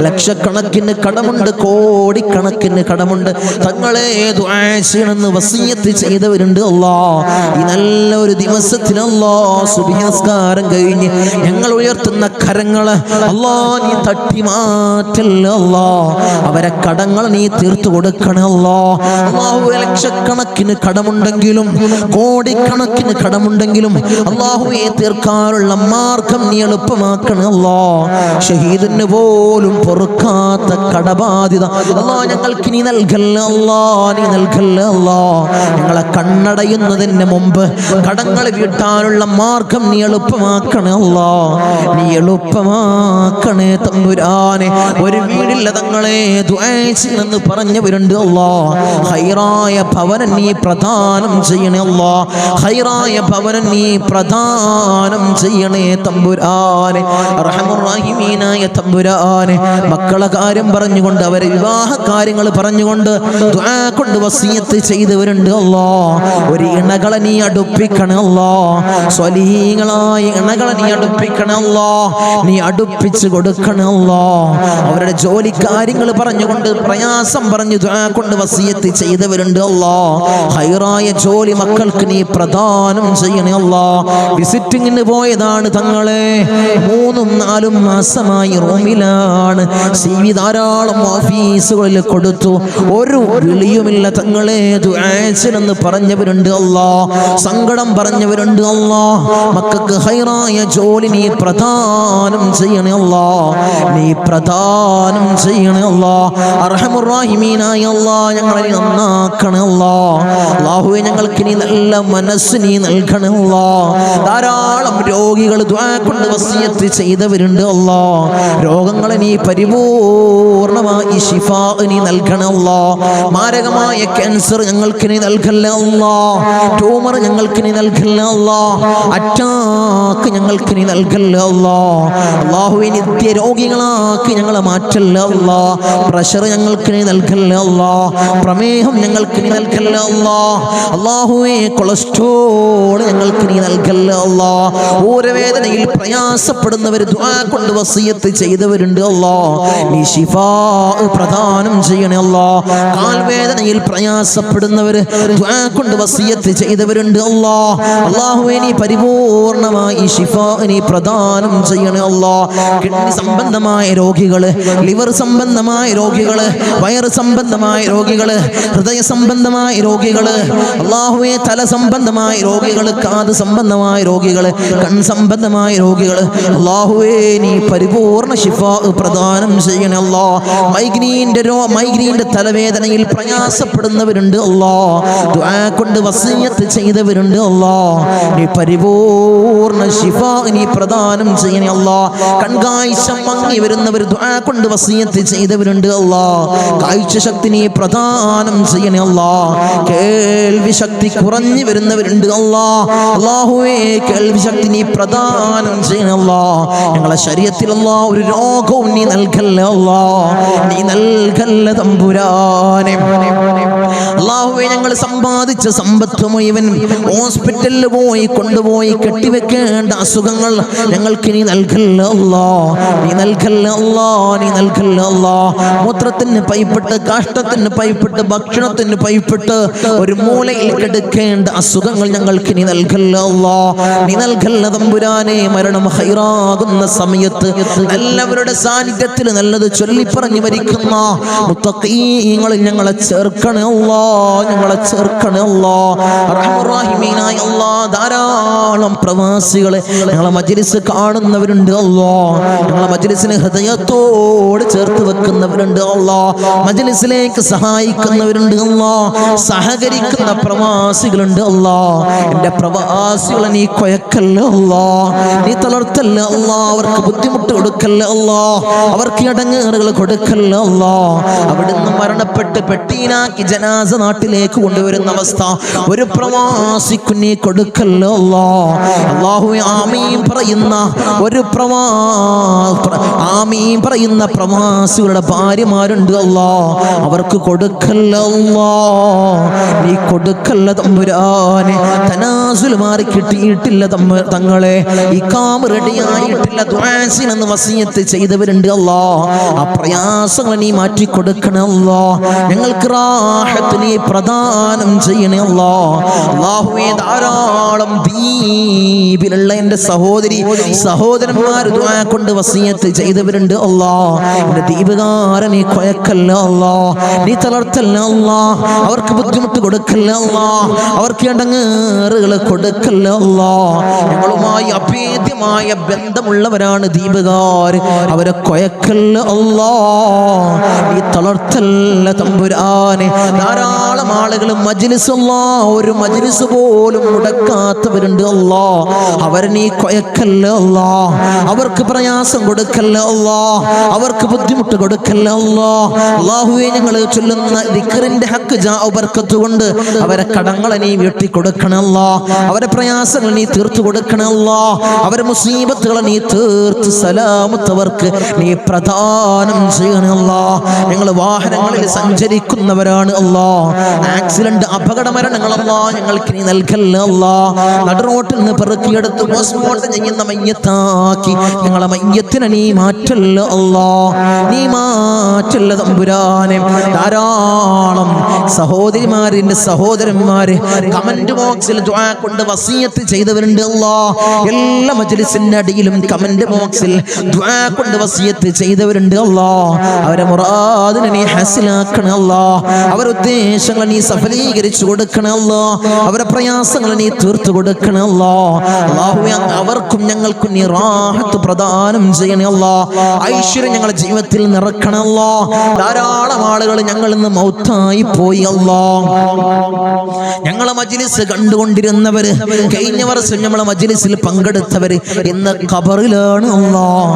ലക്ഷക്കണക്കിന് കടമുണ്ട്, കോടിക്കണക്കിന് കടമുണ്ട്. തങ്ങളെ ദുആ ചെയ്യണമെന്ന് വസിയത്ത് ചെയ്തവരുണ്ട് അല്ലാഹ്. ഈ നല്ല ഒരു ദിവസത്തിൽ അല്ലാഹ് സുബ്ഹി നിസ്കാരം കഴിഞ്ഞ് ഞങ്ങൾ ഉയർത്തുന്ന കരങ്ങളെ അല്ലാഹ് നീ തട്ടി മാറ്റല്ലേ അല്ലാഹ്. അവരെ കടങ്ങൾ നീ തീർത്തു കൊടുക്കണേ അല്ലാഹ്. അല്ലാഹു ലക്ഷക്കണക്കിന് കടമുണ്ടെങ്കിലും കോടിക്കണക്കിന് കടമുണ്ടെങ്കിലും അല്ലാഹുവേ തീർക്കാനുള്ള മാർഗം നീ എളുപ്പമാക്കണേ അല്ലാഹ്. ഷഹീദിന് പോലും പൊറുക്കാത്ത കടബാധ്യത അല്ലാഹ് ഞങ്ങൾക്ക് നീ നൽകല്ലേ അല്ലാഹ്, നീ നൽകല്ലേ അല്ലാഹ്. ഞങ്ങളെ കണ്ണടയുന്നതിന് മുമ്പ് കടങ്ങൾ വീട്ടാനുള്ള മാർഗം നീ എളുപ്പമാക്കണേ അല്ലാഹ്, നീ എളുപ്പമാക്കണേ തമ്പുരാനെ. ഒരു വീടില്ല തങ്ങളെ ദുആ ചെയ്യണമെന്ന് പറഞ്ഞവരുണ്ട് അല്ലാഹ്. ഹൈറായ ഭവനം നീ പ്രദാനം ചെയ്യണേ അല്ലാഹ്, ഹൈറായ ഭവനം നീ പ്രദാനം ചെയ്യണേ തമ്പുരാനെ. റഹ്മാൻ റഹീമീനായ തമ്പുരാനെ, മക്കളെ കാര്യം പറഞ്ഞുകൊണ്ട് അവരെ വിവാഹ കാര്യങ്ങൾ പറഞ്ഞുകൊണ്ട് ദുആ കൊണ്ട് വസിയത്ത് ചെയ്തവരുണ്ട് അല്ലാഹ്. ഒരു ഇണകളെ നീ അടുപ്പിക്കണേ അല്ലാഹ്, സ്വലീഹീങ്ങളായ ഇണകളെ നീ അടുപ്പിക്കണേ അല്ലാഹ്, നീ അടുപ്പിച്ച് കൊടുക്കണേ അല്ലാഹ്. അവരുടെ ജോലി കാര്യങ്ങൾ പറഞ്ഞുകൊണ്ട് പ്രയാസം പറഞ്ഞു ദുആ കൊണ്ട് വസിയത്ത് ചെയ്തവരുണ്ട് അല്ലാഹ്. ഹൈറായ ജോലി മക്കൾക്ക് നീ പ്രദാനം ചെയ്യണേ അല്ലാഹ്. വിസിറ്റിങ്ങിന് പോയതാണ് തങ്ങളെ, 3-4 മാസമായി റൂമിലാണ്. CV ധാരാളം ഓഫീസുകളിൽ കൊടുത്തു, ഒരു വിളിയുമില്ല തങ്ങളെ ദുആസിനെന്ന് പറഞ്ഞവരുണ്ട് അല്ലാ. സങ്കടം പറഞ്ഞവരുണ്ട് അല്ലാ. മക്കൾക്ക് ഹൈറായ ജോലി നീ പ്രദാനം ചെയ്യണേ അല്ലാ. നീ പ്രദാനം ചെയ്യണേ അല്ലാ. അർഹമുർ റഹീമീനായ അല്ലാ ഞങ്ങളെ നന്നാക്കണേ അല്ലാ. അല്ലാഹുവേ ഞങ്ങൾക്ക് നീ നല്ല മനസ്സ് നീ നൽകണേ അല്ലാ. ധാരാളം രോഗികൾ ദുആ കൊണ്ട് വസിയത്ത് ചെയ്തവരുണ്ട് അല്ലാ. രോഗങ്ങളെ നീ പരിപൂർണമായി ശിഫാ നീ നൽകണേ അല്ലാ. മാരകമായ ക്യാൻസർ ഞങ്ങൾക്ക് നീ നൽകല്ലേ അല്ലാ. ട്യൂമർ ഞങ്ങൾക്ക് നീ നൽകല്ലേ അല്ലാ. അറ്റാക്ക് ഞങ്ങൾക്ക് നീ നൽകല്ലേ അല്ലാ. അല്ലാഹുവേ നിത്യ രോഗികളാക്കി ഞങ്ങളെ മാറ്റല്ലേ അല്ലാ. പ്രഷർ ഞങ്ങൾക്ക് നീ നൽകല്ലേ അല്ലാ. പ്രമേഹം ഞങ്ങൾക്ക് നീ നൽകല്ലേ അല്ലാ. അല്ലാഹുവേ കൊളസ്ട്രോൾ ഞങ്ങൾക്ക് നീ നൽകല്ലേ അല്ലാ. ഊരവേദനയിൽ പ്രയാസപ്പെടുന്നവർ ദുആ കൊണ്ട് വസിയത്ത് ചെയ്തവരുണ്ട് അല്ലാ. നീ ശിഫാ പ്രദാനം ചെയ്യണേ അല്ലാ. കാൽവേദനയിൽ പ്രയാസപ്പെടുന്നവർ ദുആ കൊണ്ട് വസിയത്ത് ചെയ്തവരുണ്ട് അല്ലാ. അല്ലാഹുവേ നീ പരിപൂർണമായി ശിഫാ നീ പ്രദാനം ചെയ്യണേ അല്ലാ. കിഡ്നി സംബന്ധമായ രോഗികള്, ലിവർ സംബന്ധമായ രോഗികള്, വയറ് സംബന്ധമായ രോഗികള്, ഹൃദയ സംബന്ധമായ രോഗികള്, അല്ലാഹുവേ തല സംബന്ധമായ രോഗികള്, കാത് സംബന്ധമായ രോഗികള്, കൺ സംബന്ധമായ രോഗികള്, അല്ലാഹുവേ നീ പരിപൂർണ ശിഫാ പ്രദാനം ചെയ്യണേ അല്ലാ. മൈഗ്രീന്റെ തലവേദനയിൽ പ്രയാസപ്പെടുന്നവരുണ്ട് അല്ലാ. ദുആ കൊണ്ട് വസിയത്ത് ചെയ്തവരുണ്ട് അല്ലാ. നീ പരിപൂർണ ശിഫാ നീ പ്രദാനം ചെയ്യണേ അല്ലാ. കൺകാഴ്ച മങ്ങി വരുന്നവർ ദുആ കൊണ്ട് വസിയത്ത് ചെയ്തവരുണ്ട് അല്ലാ. കാഴ്ച ശക്തി നീ പ്രദാനം ചെയ്യണേ അല്ലാ. കേൾവി ശക്തി കുറഞ്ഞു വരുന്നവരുണ്ട് അല്ലാ. അല്ലാഹുവേ കേൾവി ശക്തി നീ പ്രദാനം ചെയ്യണേ അല്ലാ. ഞങ്ങളെ ശരീരത്തിൽ അല്ലാ ഒരു രോഗവും നീ നൽകല്ലേ അല്ലാ. നീ നൽകല്ലേ തമ്പുരാനെ. അല്ലാഹുവേ ഞങ്ങൾ സമ്പാദിച്ച സമ്പത്ത് മുഴുവൻ ഹോസ്പിറ്റലിൽ പോയി കൊണ്ടുപോയി കെട്ടിവെക്കേണ്ട അസുഖങ്ങൾ ഞങ്ങൾക്ക് നീ നൽകല്ലേ അല്ലാ. നീ നൽകല്ലേ അല്ലാ. നീ നൽകല്ലേ അല്ലാ. മൂത്രത്തിന് പൈപ്പിട്ട്, കാഷ്ടത്തിന് പൈപ്പിട്ട്, ഭക്ഷണത്തിന് പൈപ്പിട്ട് ഒരു മൂലയിൽ കിടക്കേണ്ട അസുഖങ്ങൾ ഞങ്ങൾക്ക് നീ നൽകല്ലേ അല്ലാ. നീ നൽകല്ലേ തമ്പുരാനെ. മരണം ഹൈറാകുന്ന സമയത്ത് എല്ലാവരുടെ സാന്നിധ്യത്തിൽ നല്ലത് ചൊല്ലിപ്പറഞ്ഞു മരിക്കുന്ന മുത്തഖീങ്ങളിൽ ഞങ്ങളെ ചേർക്കണേ അല്ലാ. ഞങ്ങളെ ചേർക്കണേ അല്ലാ. അർഹമുർ റഹീമീനായ അല്ലാ ധാരാളം പ്രവാസികളെ ഞങ്ങളെ മജ്ലിസ് കാണുന്നവരുണ്ട് അല്ലാ. ഞങ്ങളെ മജ്ലിസിനെ ഹൃദയത്തോട് ചേർത്ത് വെക്കുന്നവരുണ്ട് അല്ലാ. മജ്ലിസിലേക്ക് സഹായിക്കുന്നവരുണ്ട് അല്ലാ. സഹകരിക്കുന്ന പ്രവാസികളുണ്ട് അല്ലാ. എൻ്റെ പ്രവാസികളെ നീ കൊയക്കല്ല അല്ലാ. നീ തളർത്തല്ല അല്ലാ. അവർക്ക് ബുദ്ധിമുട്ട് കൊടുക്കല്ല അല്ലാ. അവർക്ക് ഇടങ്ങേറുകൾ കൊടുക്കല്ല അല്ലാ. അവിടുന്ന് മരണപ്പെട്ട് പെട്ടീനാക്കി ജനാസ നാട്ടിലേക്ക് കൊണ്ടുവരുന്ന അവസ്ഥ ഒരു പ്രവാസിക്ക് നീ കൊടുക്കല്ല അല്ലാ. അല്ലാഹുവേ ആമീൻ പറയുന്ന ഒരു ആമീൻ പറയുന്ന പ്രവാസികളുടെ ഭാര്യമാരുണ്ട് അല്ലാ. അവർക്ക് കൊടുക്കല്ല അല്ലാ. നീ കൊടുക്കല്ല തമ്പുരാനെ. തനാസുൽ മാറി കിട്ടിയിട്ടില്ല തങ്ങളെ. ഇഖാമ റെഡിയായിട്ടില്ല. ദുആസിനെന്ന് വസിയത്ത് ചെയ്തവരുണ്ട് അല്ലാ. ആ പ്രയാസങ്ങൾ നീ മാറ്റി കൊടുക്കണേ അല്ലാ. ഞങ്ങൾക്ക് റാഹത്ത് നീ പ്രദാനം ചെയ്യണേ അല്ലാ. അല്ലാഹുവേ ധാരാളം ദ്വീപിലുള്ള എൻ്റെ സഹോദരന്മാർ ദുആ കൊണ്ട് വസിയത്ത് ചെയ്തവരുണ്ട് അല്ലാ. എൻ്റെ ദ്വീപുകാരൻ നീ കൊയക്കല്ല അല്ലാ. നീ തളർത്തല്ല അല്ലാ. അവർക്ക് ബുദ്ധിമുട്ട് കൊടുക്കല്ല അല്ലാ. അവർക്ക് ഇടങ്ങേറുകൾ കൊടുക്കല്ല അല്ലാ. ഞങ്ങളുമായി അഭേദ്യമായ ബന്ധമുള്ളവരാണ് ദ്വീപുകാർ. അവരെ കൊയക്കല്ല അല്ലാ. നീ തളർത്തല്ല തമ്പുരാനെ. ധാരാളം ആളുകൾ മജ്ലിസ് അല്ലാ ഒരു മജ്ലിസ് പോലും മുടക്കാത്തവരുണ്ട് അല്ലാ. അവരെ നീ കൊയക്കല്ല അല്ലാ. അവർക്ക് പ്രയാസം കൊടുക്കല്ല അല്ലാ. അവർക്ക് ബുദ്ധിമുട്ട് കൊടുക്കല്ല അല്ലാ. അല്ലാഹുവേ ഞങ്ങൾ ചൊല്ലുന്ന ദിക്റിന്റെ ഹക്ക് ബർക്കത്ത് കൊണ്ട് അവരെ കടങ്ങളെ നീ വീട്ടി കൊടുക്കണമല്ലാ. അവരെ പ്രയാസങ്ങൾ നീ തീർത്തു കൊടുക്കണമല്ലാ. അവരെ മുസീബത്തുകളെ നീ തീർത്ത് സലാമത്തവർക്ക് നീ പ്രദാനം ചെയ്യണമല്ലാ. ഞങ്ങൾ വാഹനങ്ങളിൽ സഞ്ചരിക്കുന്നവരാണ് അല്ലാ. ആക്സിഡന്റ് അപകട മരണങ്ങളല്ലാ ഞങ്ങൾക്ക് നീ നൽകല്ല അല്ലാ. നടുറോട്ടിൽ നിന്ന് പെറുക്കിയെടുത്ത് പോസ്റ്റ്മോർട്ടം ചെയ്യുന്ന മയ്യത്താക്കി ഞങ്ങളെ മയ്യത്തിനെ നീ മാറ്റല്ല അല്ലാ. നീ മാറ്റുള്ള തമ്പുരാനെ. ധാരാളം സഹോദരിമാരിന്റെ സഹോദരന്മാര് കമന്റ് ബോക്സിൽ ദുആ കൊണ്ട് വസിയത്ത് ചെയ്തവരുണ്ട്. അല്ലാഹ് എല്ലാ മജ്ലിസിന്റെ അടിയിലും കമന്റ് ബോക്സിൽ ദുആ കൊണ്ട് വസിയത്ത് ചെയ്തവരുണ്ട്. അല്ലാഹ് അവരെ മുറാദിനെ നീ ഹാസിലാക്കണേ അല്ലാഹ്. അവരുടെ ഉദ്ദേശങ്ങൾ നീ സഫലീകരിച്ചു കൊടുക്കണേ അല്ലാഹ്. അവരുടെ പ്രയാസങ്ങൾ നീ തീർത്തു കൊടുക്കണേ അല്ലാഹ്. അല്ലാഹുവേ അവർക്കും ഞങ്ങൾക്കും നീ റാഹത്ത് പ്രദാനം ചെയ്യണേ അല്ലാഹ്. ഐശ്വര്യം ഞങ്ങളുടെ ജീവിതത്തിൽ നിറക്കണേ അല്ലാഹ്. ധാരാളം ആളുകൾ ഞങ്ങൾ ഇന്ന് മൗത്തായി പോയി അല്ലാഹ്. ഞങ്ങളെ മജ്ലിസ് കണ്ടുകൊണ്ടിരുന്നവര്, കഴിഞ്ഞ വർഷം നമ്മളെ മജ്ലിസിൽ പങ്കെടുത്തവര് ഇന്ന് ഖബറിലാണ് അല്ലാഹ്.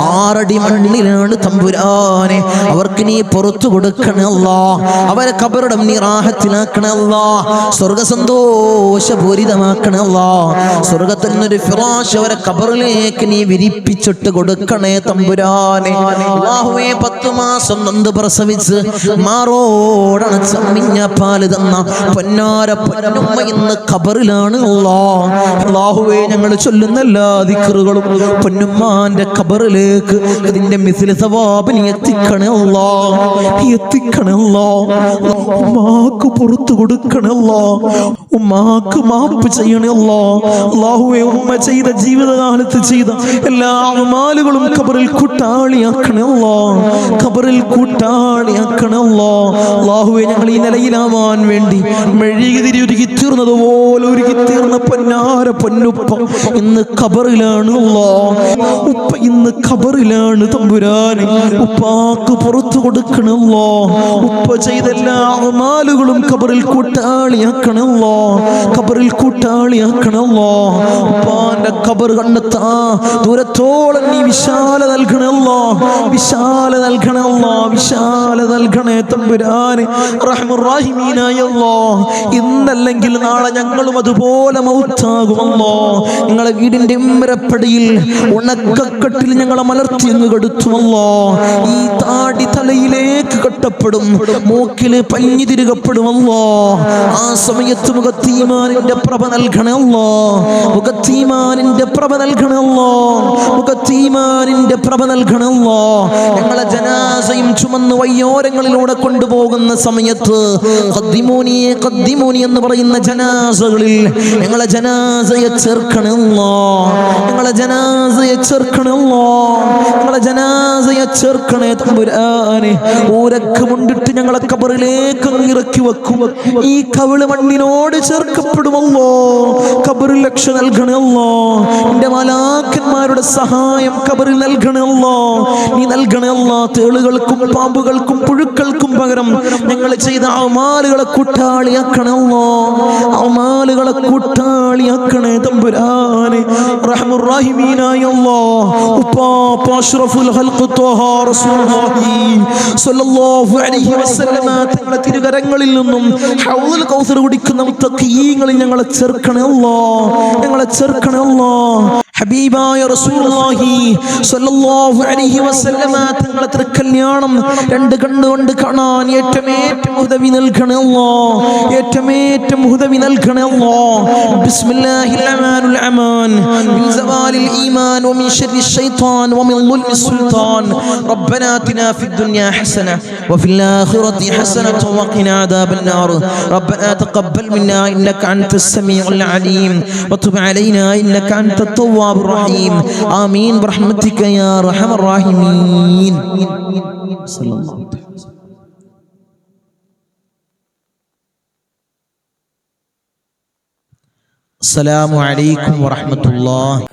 6 അടി മണ്ണിലാണ് തമ്പുരാനെ. അവർക്ക് നീ പുറത്തു കൊടുക്കണേ അല്ലാഹ്. അവരെ ഖബറിടം നീ റാഹത്തിലാക്കണേ അല്ലാഹ്. സ്വർഗ്ഗ സന്തോഷപൂരിതമാക്കണേ അല്ലാഹ്. സ്വർഗ്ഗത്തിൽ നിന്നൊരു ഫിറാശ് അവരെ ഖബറിലേക്ക് നീ വിരിപ്പിച്ചിട്ട് കൊടുക്കണേ തമ്പുരാനെ. അല്ലാഹുവേ 10 മാസം നൊന്ത് പ്രസവിച്ച് മാറോടണച്ച അമ്മിഞ്ഞ പാല് തന്ന പൊന്നാര പൊന്നുമ്മ ഇന്ന് ഖബറിലാണ് അല്ലാഹ്. അല്ലാഹുവേ ഞങ്ങൾ ചൊല്ലുന്ന എല്ലാ ദിക്റുകളും പൊന്നുമ്മാന്റെ ഖബറിലേക്ക് ഇതിന്റെ മിസ്ല സവാബ് നീ എത്തിക്കണേ അല്ലാഹ്. നീ എത്തിക്കണേ അല്ലാഹ്. ഉമ്മാക്ക് പുറത്തു കൊടുക്കണേ അല്ലാഹ്. ഉമ്മാക്ക് മാപ്പ് ചെയ്യണേ അല്ലാഹ്. അല്ലാഹുവേ ഉമ്മ ചെയ്ത ജീവിതകാലത്ത് ചെയ്ത എല്ലാ അമാലുകളും ഖബറിൽ കൂട്ടാളിയാക്കണേ അല്ലാഹ്. ഖബറിൽ കൂട്ടാളിയാക്കണേ അല്ലാഹ്. അല്ലാഹുവേ ഞങ്ങൾ ഈ നിലയിലാവാൻ വേണ്ടി മെഴുകുതിരി ഒരുക്കി തീർന്നതുപോലെ ഒരുക്കി തീർന്ന പൊന്നാര പൊന്നുപ്പ ഇന്ന് ഖബറിലാണ് അല്ലാഹ്. ഉപ്പ ഇന്ന് ഖബറിലാണ് തമ്പുരാനെ. ഉപ്പാക്ക് പുറത്തു കൊടുക്കണേ അല്ലാഹ്. ഉപ്പ ചെയ്ത എല്ലാ അമാലുകളും ഖബറിൽ കൂട്ടാളിയാക്കണേ അല്ലാഹ്. ഖബറിൽ കൂട്ടാളിയാക്കണേ അല്ലാഹ്. ഉപ്പാന്റെ ഖബർ കണ്ടെത്താ ദൂരത്തോളം നീ വിശാല നൽകണേ അല്ലാഹ്. വിശാല നൽകണേ അല്ലാഹ്. വിശാല നൽകണേ തമ്പുരാനെ. റഹ്മർ റഹീമീനായ അല്ലാഹ്. ഇന്നല്ലെങ്കിൽ നാളെ ഞങ്ങളും അതുപോലെ മൗത്താകുമല്ലോ. നിങ്ങളെ വീടിന്റെ ഉമ്മരപ്പടിയിൽ ഉണക്കക്കെട്ടിൽ ഞങ്ങളെ മലർത്തി അങ്ങ് കെടുത്തുമല്ലോ. ഈ താടി തലയിലേക്ക് കെട്ടപ്പെടും, മൂക്കില് പഞ്ഞി തിരുകപ്പെടുമല്ലോ. ആ സമയത്ത് മുഖത്തീമാനിന്റെ പ്രഭ നൽകണമല്ലോ. മുഖത്തീമാനിന്റെ പ്രഭ നൽകണമല്ലോ. മുഖത്തീമാനിന്റെ പ്രഭ നൽകണമല്ലോ. ഞങ്ങളെ ജനാസയും ചുമന്ന് വയ്യോരങ്ങളിലൂടെ കൊണ്ടുപോകുന്ന സമയത്ത് ഖദ്ദിമൂനി ഖദ്ദിമൂനി എന്ന് പറയുന്ന ജനാസകളിൽ ഞങ്ങളെ ജനാസയെ ചേർക്കണമല്ലോ. ഞങ്ങളെ ജനാസയെ ചേർക്കണമല്ലോ. ഞങ്ങളെ ജനാസയെ ചേർക്കണേ തമ്പുരാനെ. ഊരക്ക് മുണ്ടിട്ട് ഞങ്ങളെ ഖബറിലേക്ക് ഇറക്കി വെക്കും. ഈ കവിള് മണ്ണിനോട് ചേർക്കപ്പെടുമല്ലോ. ഖബറിൽ രക്ഷ നൽകണമല്ലോ. എന്റെ മലാക്കന്മാരുടെ സഹായം ഖബറിൽ നൽകണമല്ലോ. നീ നൽകണമല്ലോ. തേളുകൾക്കും പാമ്പുകൾക്കും പുഴുക്കൾക്കും പകരം ഞങ്ങൾ ചെയ്ത അമാലുകളെ കൂട്ടാളിയാക്കണമല്ലോ. അമാലുകളെ കൂട്ടാളിയാക്കണേ തമ്പുരാനെ. റഹ്മർ റഹീമീനായ അല്ലാഹ്. ഉപ്പാപ്പ അഷ്റഫുൽ ഖൽഖ് ത്വഹ റസൂലുള്ളാഹി സ്വല്ലല്ലാഹു അലൈഹി വസല്ലമ തങ്ങളുടെ തിരുകരങ്ങളിൽ നിന്നും ഹൗദുൽ കൗസർ കുടിക്കുന്ന മുത്തഖീങ്ങളിൽ ഞങ്ങളെ ചേർക്കണേ അല്ലാഹ്. ഞങ്ങളെ ചേർക്കണേ അല്ലാഹ്. ഹബീബായ റസൂലുള്ളാഹി സ്വല്ലല്ലാഹു അലൈഹി വസല്ലമ തങ്ങളുടെ തൃക്കല്യാണം 2 കണ്ണുകൊണ്ട് കാണാൻ ഏറ്റവും ഉദവി നൽകണേ അല്ലാഹ്. ഏറ്റവും ഉദവി നൽകണേ അല്ലാഹ്. ബിസ്മില്ലാഹിർ റഹ്മാനിർ റഹീം. മിൻ സവാലിൽ ഈമാൻ വമിൻ ശർരി ശൈത്താൻ വമിൻ ളുൽമി സുൽത്താൻ. റബ്ബനാ ആതിനാ ഫിദ് ദുനിയാ ഹസന വഫിൽ ആഖിറതി ഹസനത വഖിനാ അദാബൻ നാർ. റബ്ബനാ തഖബ്ബൽ മിന്നാ ഇന്നക അൻതസ് സമീഉൽ അലീം വതുബ് അലൈനാ ഇന്നക അൻതത് തവ്വാബുർ റഹീം. ആമീൻ ബിറഹ്മതിക യാ അർഹമർ റഹീമീൻ. സല്ലല്ലാഹു അലൈഹി വസല്ലം. അസ്സലാമു അലൈക്കും വറഹ്മത്തുള്ളാഹി.